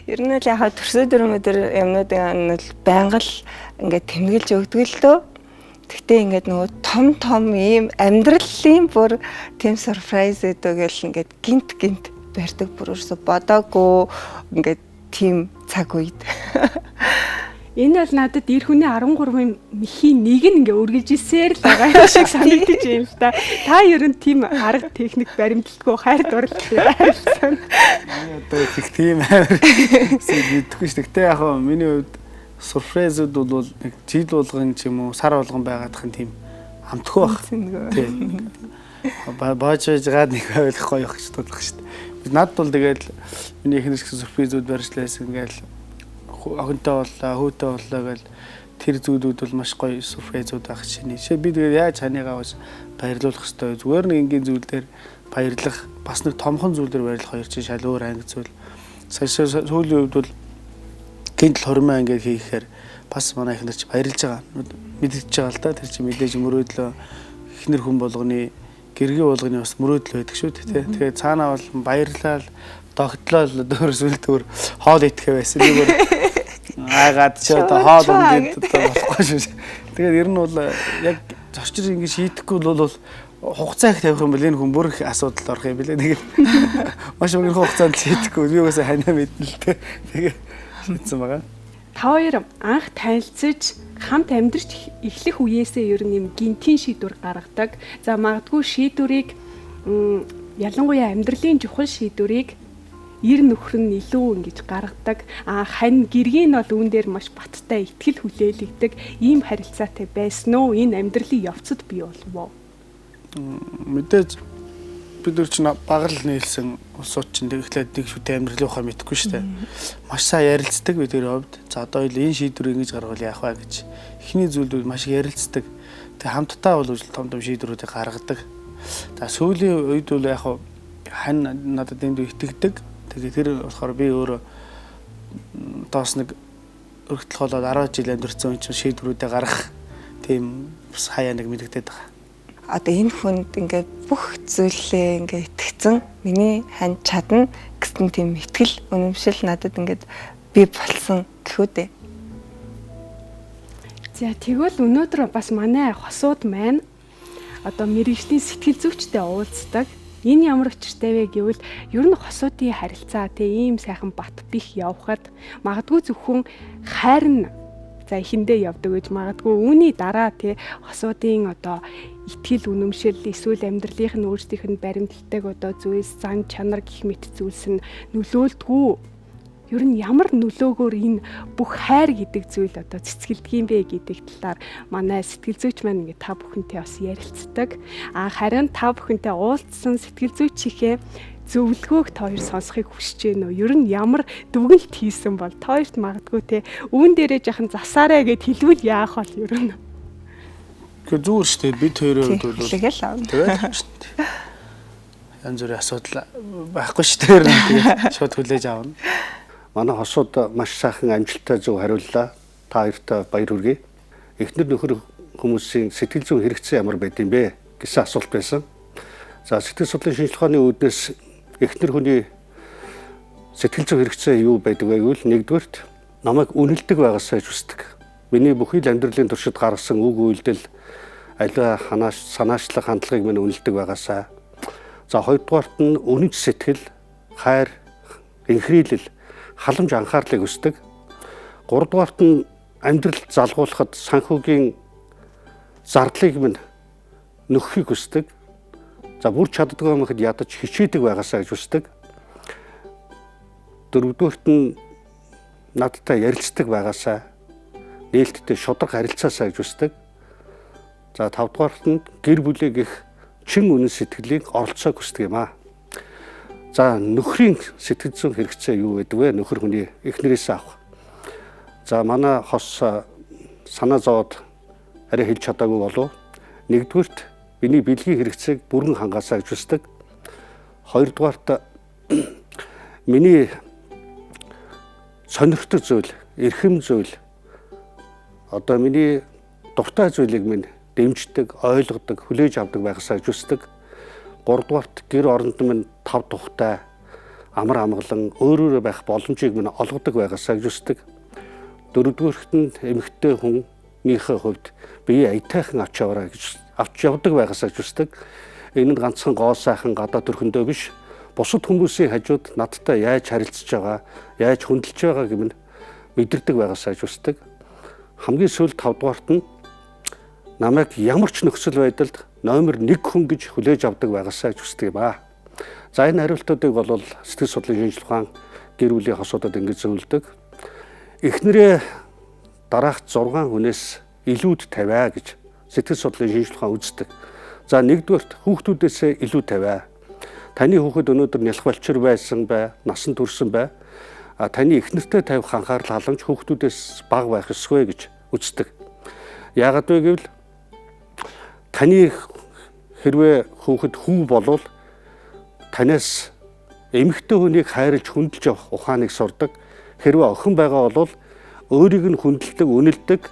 C: Ер нь л яхаа төрсө дөрмөдөр юмнуудыг нь байнга л ингээд тэмдэглэж өгдөг л дөө. Гэхдээ ингээд нөгөө том ийм амьдралын бүр тийм сюрприз өгдөг л ингээд гинт барьдаг бүр өөрсө бодоогүй ингээд тийм цаг үед.
A: Энэ бол надад эр хүний 13-ын мэхийн нэг нь ингээ үргэлжилсээр л байгаа юм шиг санагдаж байна л да. Та ер нь тийм арга техник баримтлалгүй хайр дурлал байсан.
B: Одоо их тийм амар мэдгүй шүү. Гэтэ яг хаа миний хувьд сюрпризүүд бол нэг жил болгон ч юм уу сар болгон байгаадах нь тийм амтгүй баг. Тийм. Баажж гад нэг байх гоё их ч бодлох шүү. Надад бол тэгэл миний эхнээс гэсэн сюрпризүүд барьжлаасан ингээл охинтой боллоо, хөөтэй боллоо гэл тэр зүйлүүд бол маш гоё сюрпризууд байх шинэ. Жишээ би тэгээд яаж ханыгаа бас баярлуулах хэвээр зүгээр нэг энгийн зүйл дээр баярлах бас нэг томхон зүйл дээр баярлах хоёр чинь шал өөр анги зүйл. Саяхан сүүлийн үед бол гинтл хормоо ингээд хийхээр бас манай ихнэр чи баярлж байгаа. Мэдчихэж байгаа л да. Тэр чи мэдээж мөрөөдлөө ихнэр хүн болгоны гэргийн болгоны бас мөрөөдөл байдаг шүү дээ. Тэгээд цаанаа бол баярлал тогтлол дөөрс үлдээр хоол идэхэ байсан. Би бүр аагаад ч одоо хоол үнгээд одоо болохгүй шүү. Тэгээд ер нь бол яг зочир ингэ шийдэхгүй бол хугацаа их тавих юм бол энэ хүн бүр их асуудалд орох юм билээ. Тэгээд маш өнөр хугацаанд шийдэхгүй би угаасаа ханаа мэднэ л дээ. Тэгээд шийдсэн байгаа.
E: Та хоёр анх танилцж хамт амьдрч эхлэх үеэсээ ер нь юм гинтийн шийдвэр гаргадаг. За магадгүй шийдвэрийг ялангуяа амьдралын чухал шийдвэрийг ир нөхөр нь илүү ингэж гаргадаг. Хань гэргийн нь бол үүн дээр маш баттай ихтгэл хүлээлгдэг. Ийм харилцаатай байсан уу? Энэ амьдралын явцад бий болов уу?
B: Мэдээж бид нар ч багал нийлсэн улсууд чинь тэгэхлээр нэг шүтээ амьдралын ухаан мэдэхгүй шүү дээ. Маш сайн ярилцдаг бидний хувьд. За одоо энэ шийдвэр ингэж гаргавал яах вэ гэж эхний зүйлүүд маш их ярилцдаг. Тэг хамтдаа бол том шийдвэрүүдийг гаргадаг. За сүүлийн үед бол яг хань надад энд итгэдэг. Тэгээ тэр болохоор би өөрөө доос нэг өргөдөл холоод 10 жил амьдэрсэн хүн чинь шийдвэрүүдээ гаргах тийм бас хаяа нэг мэдэгдээд байгаа.
C: Одоо энэ хүнд ингээд бүх зүйлээ ингээд итгэцэн миний хань чадна гэсэн тийм итгэл үнэмшил надад ингээд би болсон гэхүү дээ.
E: За тэгвэл өнөөдөр бас манай хосууд маань одоо мэргэжлийн сэтгэл зүйчтэй уулздаг. Энэ ямар учиртай вэ гэвэл ер нь хосуудын харилцаа тийм ийм сайхан бат бих явхад магадгүй зөвхөн хайр нь за эхэндээ явдаг гэж магадгүй үүний дараа тий хосуудын одоо итгэл үнэмшил эсвэл амьдралынх нь өөрсдийнх нь баримталдаг одоо зүйлс зан чанар гэх мэт зүйлс нь нөлөөлдгүү. Ер нь ямар нөлөөгөөр энэ бүх хайр гэдэг зүйл одоо цэцгэлдэг юм бэ гэдэг талаар манай сэтгэл зүйч маань ингээ та бүхэнтэй бас ярилцдаг. Харин та бүхэнтэй уулзсан сэтгэл зүйчийнхээ зөвлөгөөг та хоёр сонсохыг хүсэж байна уу? Ер нь ямар дүгнэлт хийсэн бол та хоёрт магадгүй те үүн дээрээ жахан засаарэ гэд хэлвэл яах бол ер нь.
B: Гэхдээ зүгээр шүү дээ. Бид хоёрын хувьд бол
C: тэгэл аав.
B: тэгээд шүү дээ. Янз бүрийн асуудал байхгүй шүү дээ. Тэгээд шууд хүлээж авна.
D: Манай хосууд маш сайхан амжилттай зөв хариуллаа. Та хоёрт баяр хүргэе. Эхнэр нөхөр хүмүүсийн сэтгэл зүйн хэрэгцээ ямар байд юм бэ гэсэн асуулт байсан. За сэтгэл судлалын шинжилгээ ухааны үүднээс эхнэр хүний сэтгэл зүйн хэрэгцээ юу байдаг вэ гэвэл нэгдүгээрт намайг үнэлдэг байгаасаа хүсдэг. Миний бүхий л амьдралын туршид гаргасан үг үйлдэл аливаа санаачлах хандлагыг минь үнэлдэг байгаасаа. За хоёрдугаарт нь үнэнч сэтгэл, хайр, инхрийлэл, халамж анхаарлыг хүсдэг. Гуравдугаарт нь амьдралд залгуулахад санхүүгийн зардлыг минь нөхөхийг хүсдэг. За бүр чаддгүй юмхэд ядаж хичээдэг байгаасаа гэж хүсдэг. Дөрөвдүгээрт нь надтай ярилцдаг байгаасаа, нээлттэй шударга харилцаасаа гэж хүсдэг. За тавдугаарт нь гэр бүлийг их чин үнэн сэтгэлийг оролцоог хүсдэг юм аа. За нөхрийн сэтгэл зүйн хэрэгцээ юу гэдэг вэ? Нөхөр хүний эхнэрээс авах. За манай хос санаа зовоод арай хэлж чадаагүй болов. Нэгдүгээрт миний бэлгийн хэрэгцээг бүрэн хангаасаа гэж хүсдэг. Хоёрдугаарт миний сонирхдаг зүйл, эрхэм зүйл одоо миний дуртай зүйлийг минь дэмждэг, ойлгодог, хүлээж авдаг байгаасаа гэж хүсдэг. Гуравдугаарт гэр оронд минь тав тухтай амар амгалан өөрөөрөө байх боломжийг минь олгодог байгаасаа гэж хүсдэг. Дөрөвдүгээрт нь эмэгтэй хүнийхээ хувьд бие аятайхан авч явдаг байгаасаа гэж хүсдэг. Энэ нь ганцхан гоо сайхан гадаа төрхөндөө биш, бусад хүмүүсийн хажууд надтай яаж харилцаж байгаа, яаж хөндлөж байгаа гэмээр мэдэрдэг байгаасаа гэж хүсдэг. Хамгийн сүүлд тавдугаарт нь намайг ямар ч нөхцөл байдалд номер 1 хүн гэж хүлээж авдаг байгаасаа гэж хүсдэг юм аа. За энэ хариултуудыг бол сэтгэл судлалын шинжилгээ ухаан гэр бүлийн хосуудад ингэж зөвлөдөг. Эхнэрээ дараах 6 хүнээс илүүд тавиа гэж сэтгэл судлалын шинжилгээ ухаан үздэг. За нэгдүгээрт хүүхдүүдээсээ илүү тавиа. Таны хүүхэд өнөөдөр нялх балчир байсан бай, насан турш бай. Таны эхнэртэй тавих анхаарал халамж хүүхдүүдээс бага байх ёсгүй гэж үздэг. Яагаад вэ гэвэл таны хэрвээ хүүхэд хүү болвол танаас эмэгтэй хүнийг хайрлж хүндэлж явах ухааныг сурдаг. Хэрвээ охин байгаа бол өөрийг нь хүндэлдэг, үнэлдэг,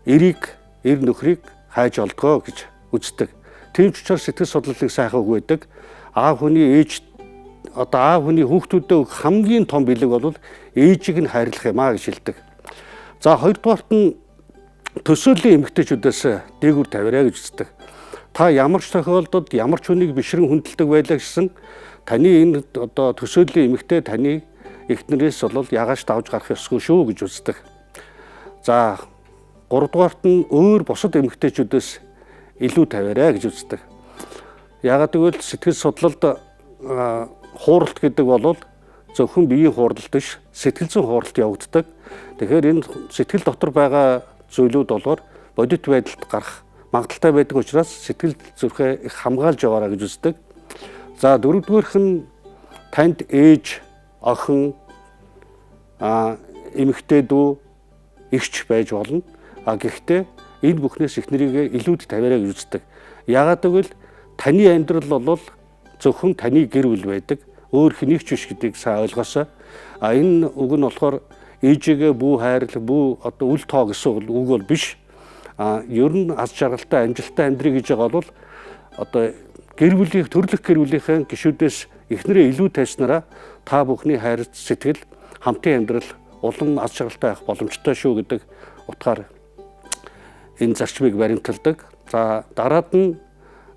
D: эрийг, эр нөхрийг хайж олдгоо гэж үздэг. Тийм ч учраас сэтгэл судлалыг сайхан өгөөдөг. Аав хүний аав хүний хүүхдүүдэд хамгийн том бэлэг бол ээжийг нь хайрлах юм аа гэж хэлдэг. За хоёрдугаарт нь төсөөлийн эмэгтэйчүүдээс дээгүүр тавиараа гэж үздэг. Та ямар ч тохиолдолд ямар ч хүнийг бишрэн хүндэлдэг байлаа гэсэн таны энэ төсөөлийн эмэгтэй таны эхнэрээс бол ягааш давж гарах ёсгүй шүү гэж үздэг. За гуравдугаарт нь өөр бусад эмэгтэйчүүдээс илүү тавиараа гэж үздэг. Яагаад гэвэл сэтгэл судлалд хууралт гэдэг бол зөвхөн биеийн хууралт биш, сэтгэл зүйн хууралт явагддаг. Тэгэхээр энэ сэтгэл дотор байгаа зүйлүүд болоор бодит байдалд гарах магадaltaй байдаг учраас сэтгэл зүрхээ их хамгаалж яваараа гэж үздэг. За дөрөвдүгээрх нь танд ээж, охин, эмэгтэй дүү, эгч байж болно. Гэхдээ энэ бүхнээс эхнэрийгээ илүүд тавиараа гэж үздэг. Яагаад гэвэл таны амьдрал бол зөвхөн таны гэр бүл байдаг. Өөр хэнийг ч биш гэдгийг сайн ойлгосоо. Энэ үг нь болохоор ээжигээ бүү хайрлах, бүү үл тоо гэсэн үг бол биш. Ер нь аз жаргалтай, амжилттай амьдрий гэж байгаа бол гэр бүлийн төрлөх гэр бүлийнхээ гишүүдээс эхнэрээ илүү тайснараа та бүхний хайр сэтгэл, хамтын амьдрал улам аз жаргалтай байх боломжтой шүү гэдэг утгаар энэ зарчмыг баримталдаг. За дараад нь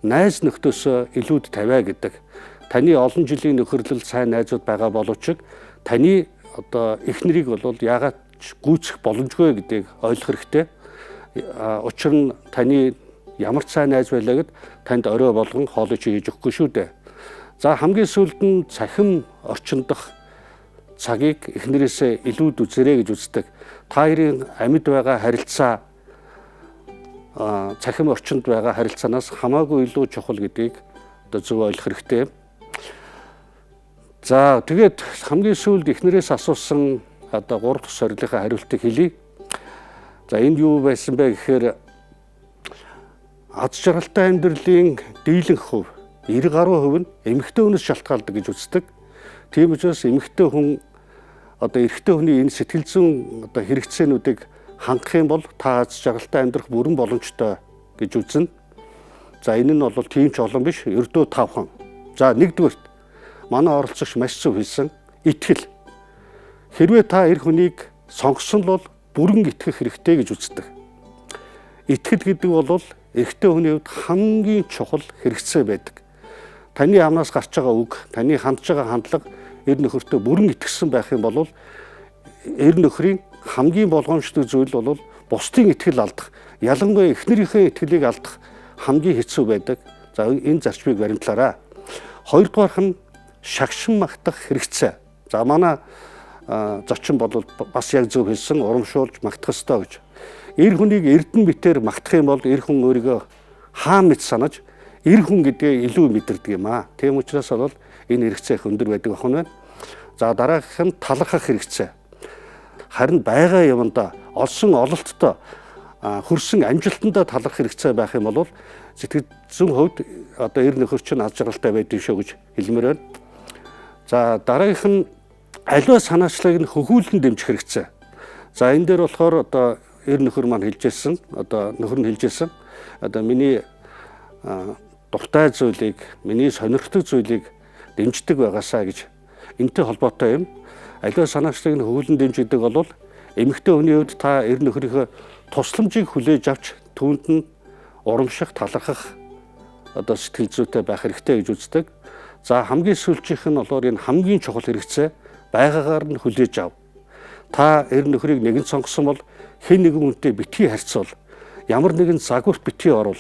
D: найз нөхдөсөө илүүд тавиа гэдэг. Таны олон жилийн нөхөрлөл сайн найзууд байгаа боловч таны эхнэрийг бол яагаад гүйцэх боломжгүй гэдгийг ойлгох хэрэгтэй. Учир нь таны ямар ч сайн найз байлаа гэд танд орой болгон хоолой чи хийж өгөхгүй шүү дээ. За хамгийн сүүлд нь цахим орчиндох цагийг эхнэрээсээ илүүд үзээрэй гэж үздэг. Та хоёрын амьд байгаа харилцаа цахим орчинд байгаа харилцаанаас хамаагүй илүү чухал гэдгийг зөв ойлгох хэрэгтэй. За тэгээд хамгийн сүүлд эхнэрээс асуусан 3 дахь сорилгын хариултыг хэлье. За энд юу байсан бэ гэхээр аз жаргалтай амьдралын дийлэнх хувь 90 гаруй хувь нь эмэгтэй хүнээс шалтгаалдаг гэж үздэг. Тийм учраас эмэгтэй хүн эрэгтэй хүний энэ сэтгэл зүйн хэрэгцээнүүдийг хангах юм бол та аз жаргалтай амьдрах бүрэн боломжтой гэж үзнэ. За энэ нь бол тийм ч олон биш, ердөө 5хан. За нэгдүгээрт манай оролцогч маш зөв хэлсэн итгэл. Хэрвээ та эр хүнийг сонгосон бол бүрэн итгэх хэрэгтэй гэж үздэг. Итгэл гэдэг бол эрэгтэй хүний хувьд хамгийн чухал хэрэгцээ байдаг. Таны амнаас гарч байгаа үг, таны хандж байгаа хандлага эр нөхөртөө бүрэн итгэсэн байх юм бол эр нөхрийн хамгийн болгоомжтой зүйл бол бусдын итгэл алдах, ялангуяа эхнэрийнхээ итгэлийг алдах хамгийн хэцүү байдаг. За энэ зарчмыг баримтлаарай. Хоёрдугаарх нь шагшин магтах хэрэгцээ. За манай зочин бол бас яг зөв хэлсэн, урамшуулж магтах ёстой гэж. Эр хүнийг эрдэн битээр магтах юм бол эр хүн өөрийгөө хаа мэд санаж эр хүн гэдгээ илүү мэдэрдэг юм аа. Тийм учраас бол энэ хэрэгцээ их өндөр байдаг ах нь байна. За дараагийнх нь талархах хэрэгцээ. Харин байгаа юмдаа олсон ололттой хөрсөн амжилтандаа талархах хэрэгцээ байх юм бол сэтгэл зүйн хувьд эр нөхөр чинь аз жаргалтай байдаг шүү гэж хэлмээр байна. За дараагийнх нь аливаа санаачлалыг нь хөхүүлэн дэмжих хэрэгцээ. За энэ дээр болохоор эр нөхөр маань хэлжсэн, нөхөр нь хэлжсэн. Миний дуртай зүйлийг, миний сонирхдаг зүйлийг дэмждэг байгаасаа гэж энэтэй холбоотой юм. Аливаа санаачлалыг нь хөхүүлэн дэмждэг бол эмэгтэй хүний хувьд та эр нөхрийнхөө тусламжийг хүлээж авч түүнд нь урамших, талархах сэтгэл зүйтэй байх хэрэгтэй гэж үздэг. За хамгийн сүүлчийнх нь болохоор энэ хамгийн чухал хэрэгцээ байгаагаар нь хүлээж ав. Та эр нөхрийг нэгэн сонгосон бол хэн нэгэн хүнтэй битгий харьцуул. Ямар нэгэн загварт битгий орвол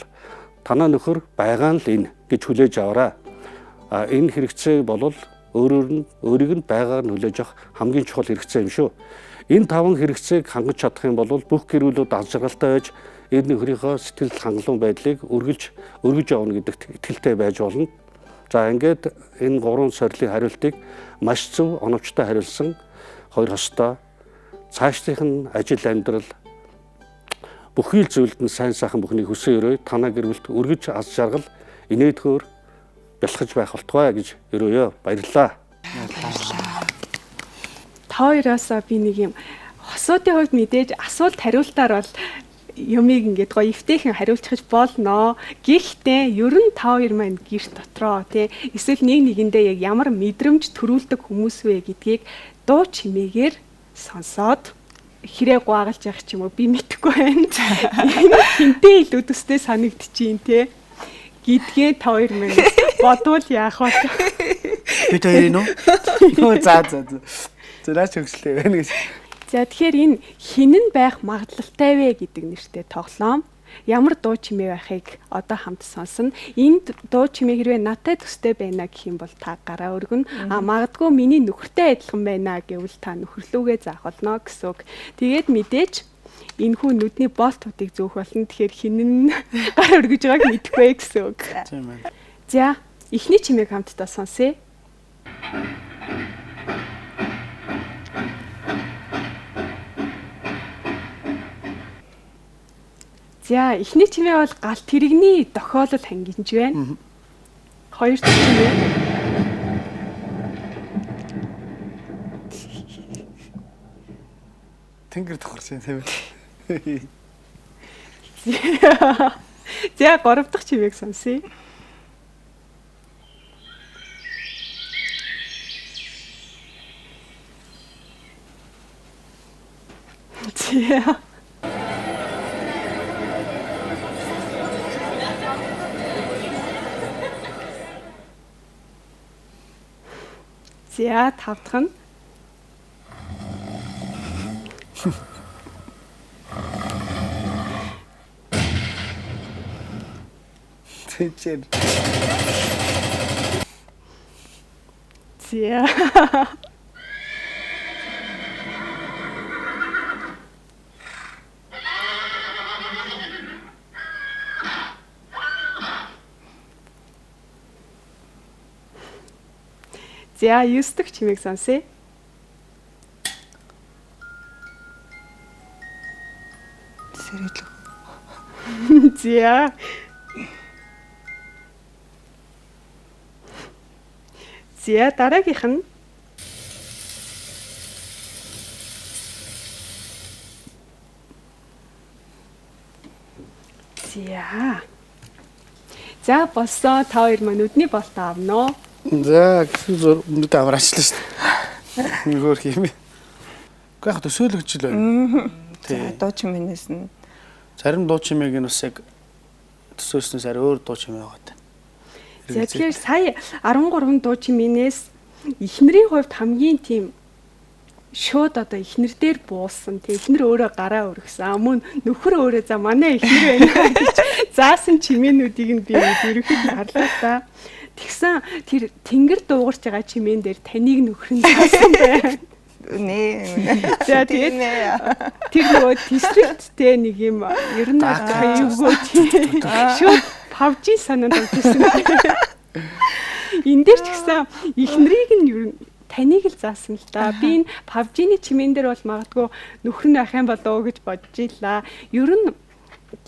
D: танаа нөхөр байгаа нь л энэ гэж хүлээж аваарай. Энэ хэрэгцээ бол өөрийг нь байгаар нь хүлээж авах хамгийн чухал хэрэгцээ юм шүү. Энэ 5 хэрэгцээг хангаж чадах юм бол бүх гэр бүлүүд аз жаргалтай байж эр нөхрийнхөө сэтгэл хангалуун байдлыг өргөж явна гэдэгт итгэлтэй байж болно. За ингээд энэ 3 сорилын хариултыг маш зөв оновчтой хариулсан хоёр хостой цаашдынх нь ажил амьдрал бүхий л зүйлд нь сайн сайхан бүхнийг хүсэн өрөө танаа гэр бүлд үргэж аз жаргал инээдгөөр бэлхэж байх болтугай гэж өрөөё. Баярлалаа.
E: Та хоёроос би нэг юм хосуудын хувьд мэдээж асуулт хариултаар бол юмыг ингээд гоё эвтэйхэн хариулчих болно. Гэхдээ ер нь та хоёр маань гэрт дотроо тий эсвэл нэг нэгэндээ яг ямар мэдрэмж төрүүлдэг хүмүүс вэ гэдгийг дуу чимээгээр сонсоод хэрэг гуагалж явах ч юм уу би мэдэхгүй байна. Энэ хинтээ илүү төстэй санагдчихээн тий гэдгээ та хоёр маань бодвол яах вэ?
B: Бид хоёрын уу? За. Зураач хөгжлөө байна гэж.
E: За тэгэхээр энэ хин нь байх магадлалтай вэ гэдэг нэртэй тоглоом. Ямар дуу чимээ байхыг одоо хамт сонсно. Энд дуу чимээ хэрвээ надтай төстэй байна гэх юм бол та гараа өргөн. Магадгүй миний нөхөртэй адилхан байна гэвэл та нөхөрлүүгээ заах болно гэсэн үг. Тэгээд мэдээж энэ хүн нүдний болтуудыг зөөх болно. Тэгэхээр хин нь гар өргөж байгааг мэдэхгүй гэсэн үг.
B: Тийм ээ.
E: За эхний чимээг хамтдаа сонсъё. За эхний чимээ бол галт тэрэгний дохиолол хангиж байна. Хоёр дахь чимээ.
B: Тэнгэр давхарсан тийм ээ.
E: За гурав дахь чимээг сонсъё. За За тав дахь нь.
B: Тэжээр.
E: За. За 9 дахь чимээг сонсъё.
C: Сэрэдлэг.
E: За. За дараагийнх нь. За болсон та хоёр маань нүдний болтоо авно.
B: За гэсэн өмнөд авраачлаа шүү дээ. Нөгөө юм. Гэхдээ яг төсөөлөгч л байна.
C: За дуу чимээнээс нь
B: Зарим дуу чимээг нь бас яг төсөөлснөөс арай өөр дуу чимээ байгаа тань.
E: За тэгэхээр сая 13 дуу чимээнээс эхнэрийн хувьд хамгийн тийм шууд одоо эхнэр дээр буусан. Тэг эхнэр өөрөө гараа өргөсөн. Мөн нөхөр өөрөө за манай эхнэр байна гэж заасан чимээнүүдийг нь би ерөөхдөө харлаа та. Тэгсэн тэр тэнгэр дуугарч байгаа чимээн дээр таныг нөхөр нь заасан байна.
C: нэ.
E: За тэгээд тэр нөгөө дистриктэй нэг юм ер нь аюулгүй тийм шууд PUBG санаанд орчихсон. Энд дээр ч гэсэн эхнэрийг нь ер нь таныг л заасан л да. Би энэ PUBG-ний чимээн дээр бол магадгүй нөхөр нь ах юм болоо гэж бодож илаа. Ер нь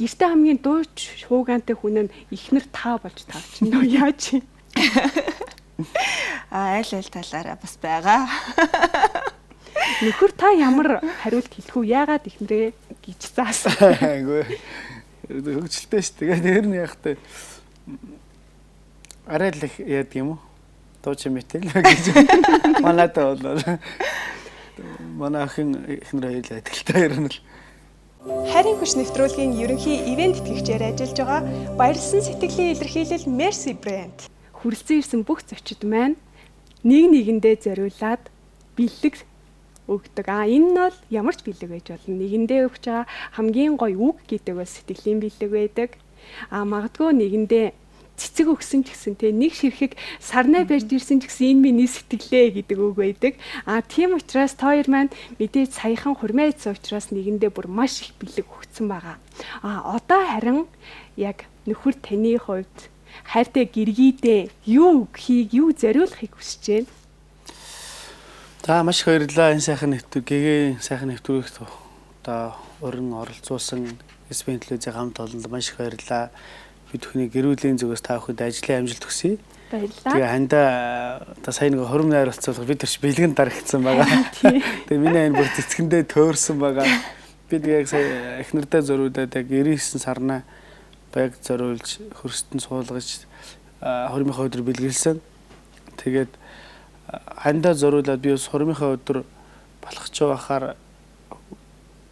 E: гэртээ хамгийн дууч шуугантай хүн нь эхнэр таа болж тавьчихна уу яаж юм?
C: Айл талаараа бас байгаа.
E: Нөхөр та ямар хариулт хэлэх үү? Яагаад ихнэрээ гэж заасан?
B: Айгүй. Хөгжилтэй шүү. Тэгээд тэр нь яг та арай л яадаг юм уу? Дуу чимээтэй л гэж. Манайтай болоо. Манай охин ихнэр хоёулаа адилтай ярина л.
A: Хайрын хүч нэвтрүүлгийн ерөнхий ивент итгэгчээр ажиллаж байгаа баярлсан сэтгэлийн илэрхийлэл Mercy брэнд.
E: Хүрэлцэн ирсэн бүх зочид маань нэг нэгэндээ зориулаад бэлэг өгдөг. Энэ нь бол ямар ч бэлэг байж болно. Нэгэндээ өгч байгаа хамгийн гоё үг гэдэг бол сэтгэлийн бэлэг байдаг. Магадгүй нэгэндээ цэцэг өгсөн ч гэсэн те нэг ширхэг сарнай барьж ирсэн ч гэсэн энэ миний сэтгэлээ гэдэг үг байдаг. Тийм учраас та хоёр маань мэдээж саяхан хурмаа идсэн учраас нэгэндээ бүр маш их бэлэг өгсөн байгаа. Одоо харин яг нөхөр таны хувьд хайртай гэргийдээ юу хийх, юу зориулахыг хүсэж байна?
B: За маш их баярлалаа. Энэ сайхан нэвтрүүлгийг сайхан нэвтрүүлэгт одоо уран оролцуулсан Спен телевизийн хамт олонд маш их баярлалаа. Бид бүхний гэр бүлийн зүгээс та бүхэнд ажлын амжилт хүсье.
E: Баярлалаа.
B: Тэгээ хандаа одоо сая нэг хором найр болцоолох бид төрч бэлгэн дарагдсан байгаа. Тэгээ миний энэ бүр цэцгэндээ төөрсөн байгаа. Бид яг сая эхнэрдээ зориулаад яг 99 сарна баяг зориулж хөрстөн суулгаж хоромынхаа өдөр бэлгэлсэн. Тэгээд хандаа зориулаад би бас хоромынхаа өдөр балхаж байхаар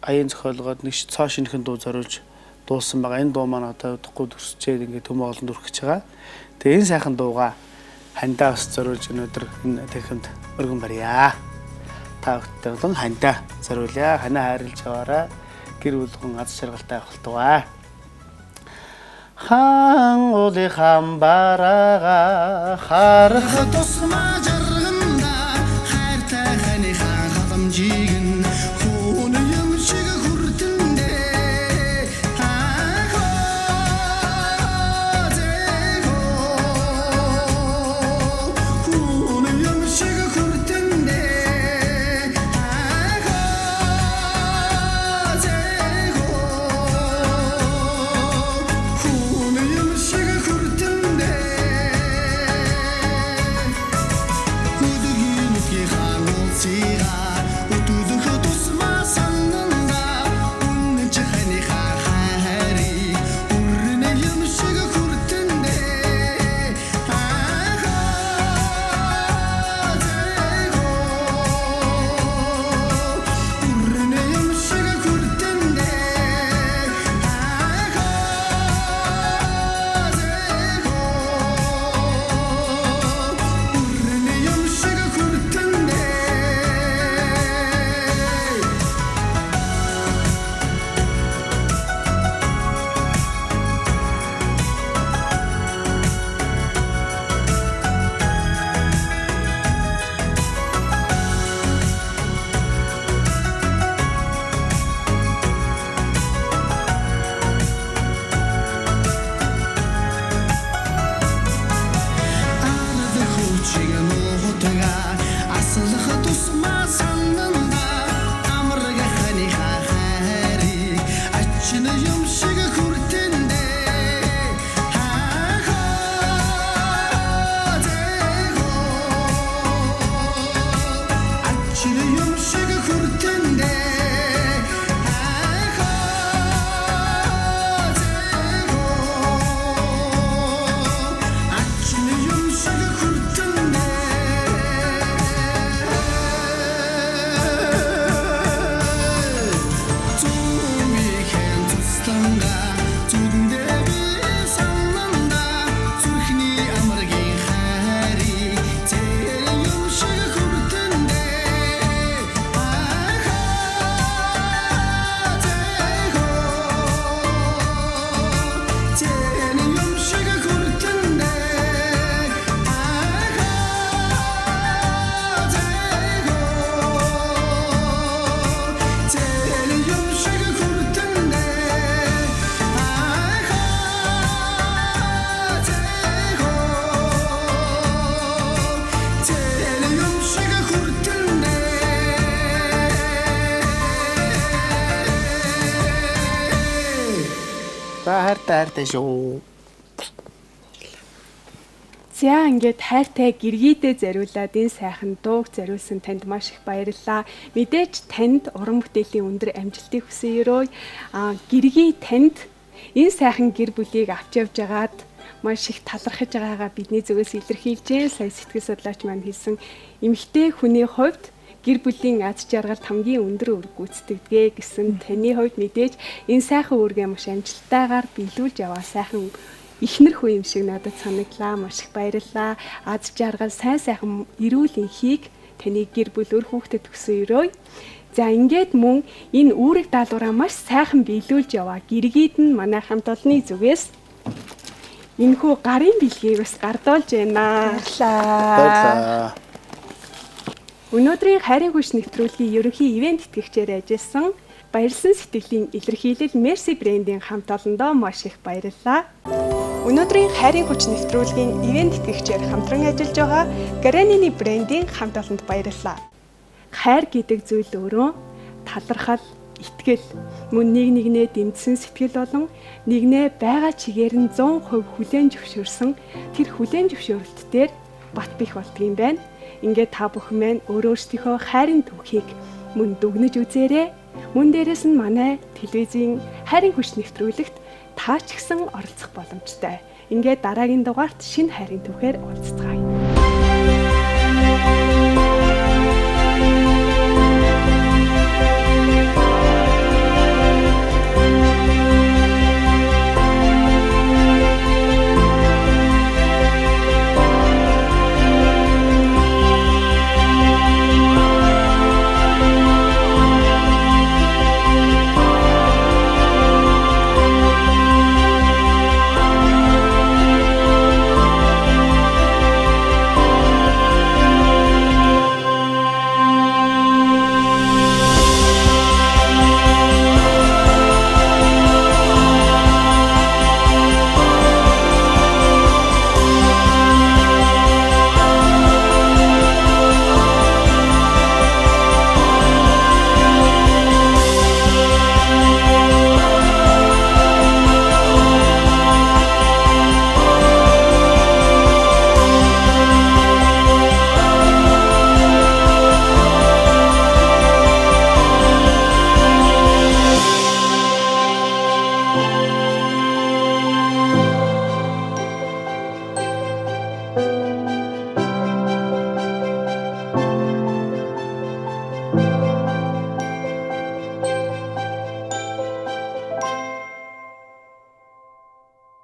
B: аян зохиолгоод нэг цоо шинхэн дуу зориулж дуулсан байгаа. Энэ дуу маань одоо удахгүй төрсчээд ингээд төмөө олон дүрх гэж байгаа. Тэгээ энэ сайхан дууга хандаа бас зориулж өнөөдөр энэ танхимд өргөн барья. Та бүхэнд болон хандаа зориулъя. Ханаа хайрлж аваарай. Гэр бүл аз жаргалтай авалтгаа. Хан ули хамбарага харах
F: тусмаа жарганда хайртай хани хаан халамжийг нь хүн юм шиг хүртэндээ хүн юм шиг хүртэндээ хүн юм шиг хүртэндээ
B: хайртай шүү.
E: За ингээд хайртай гэргийдээ зориулаад энэ сайхан дууг зориулсан танд маш их баярлалаа. Мэдээж танд уран бүтээлийн өндөр амжилтыг хүсье өрөө. Гэргий танд энэ сайхан гэр бүлийг авч явж агаад маш их талархаж байгаагаа бидний зүгээс илэрхийлж байна. Сая сэтгэл судлаач маань хэлсэн эмэгтэй хүний хувьд гэр бүлийн аз жаргалд хамгийн өндөр үүрэг гүйцэтгэдэг гэсэн таны хувьд мэдээж энэ сайхан үүргээ маш амжилттайгаар биелүүлж яваа сайхан ихнэр хүү юм шиг надад санагдлаа. Маш их баярлалаа. Аз жаргал сайхан эрүүл энхийг таны гэр бүл өр хүүхдэд өгсөн өрөө. За ингээд мөн энэ үүрэг даалгавраа маш сайхан биелүүлж яваа гэргийд нь манай хамт олонны зүгээс энэхүү гарын бэлгийг бас гардуулж байна.
B: Баярлалаа.
E: Өнөөдрийн хайрын хүч нэвтрүүлгийн ерөнхий ивент тэтгэгчээр ажилласан Баярлсан сэтгэлийн илэрхийлэл Mercy брендийн хамт олондоо маш их баярлалаа. Өнөөдрийн хайрын хүч нэвтрүүлгийн ивент тэтгэгчээр хамтран ажиллаж байгаа Garanini брендийн хамт олонд баярлалаа. Хайр гэдэг зүйл өөрөө талархал, итгэл, мөн нэг нэгнээ дэмжсэн сэтгэл болон нэгнээ байгаа чигээр нь 100% хүлээн зөвшөөрсөн тэр хүлээн зөвшөөрөлтээр бат бих болдгийм байна. Ингээд та бүхэн маань өөрөөсдийнхөө хайрын түүхийг мөн дүгнэж үзээрэй. Мөн дээрэс нь манай телевизийн хайрын хүч нэвтрүүлэгт та ч гэсэн оролцох боломжтой. Ингээд дараагийн дугаарт шинэ хайрын түүхээр уулзцгаая.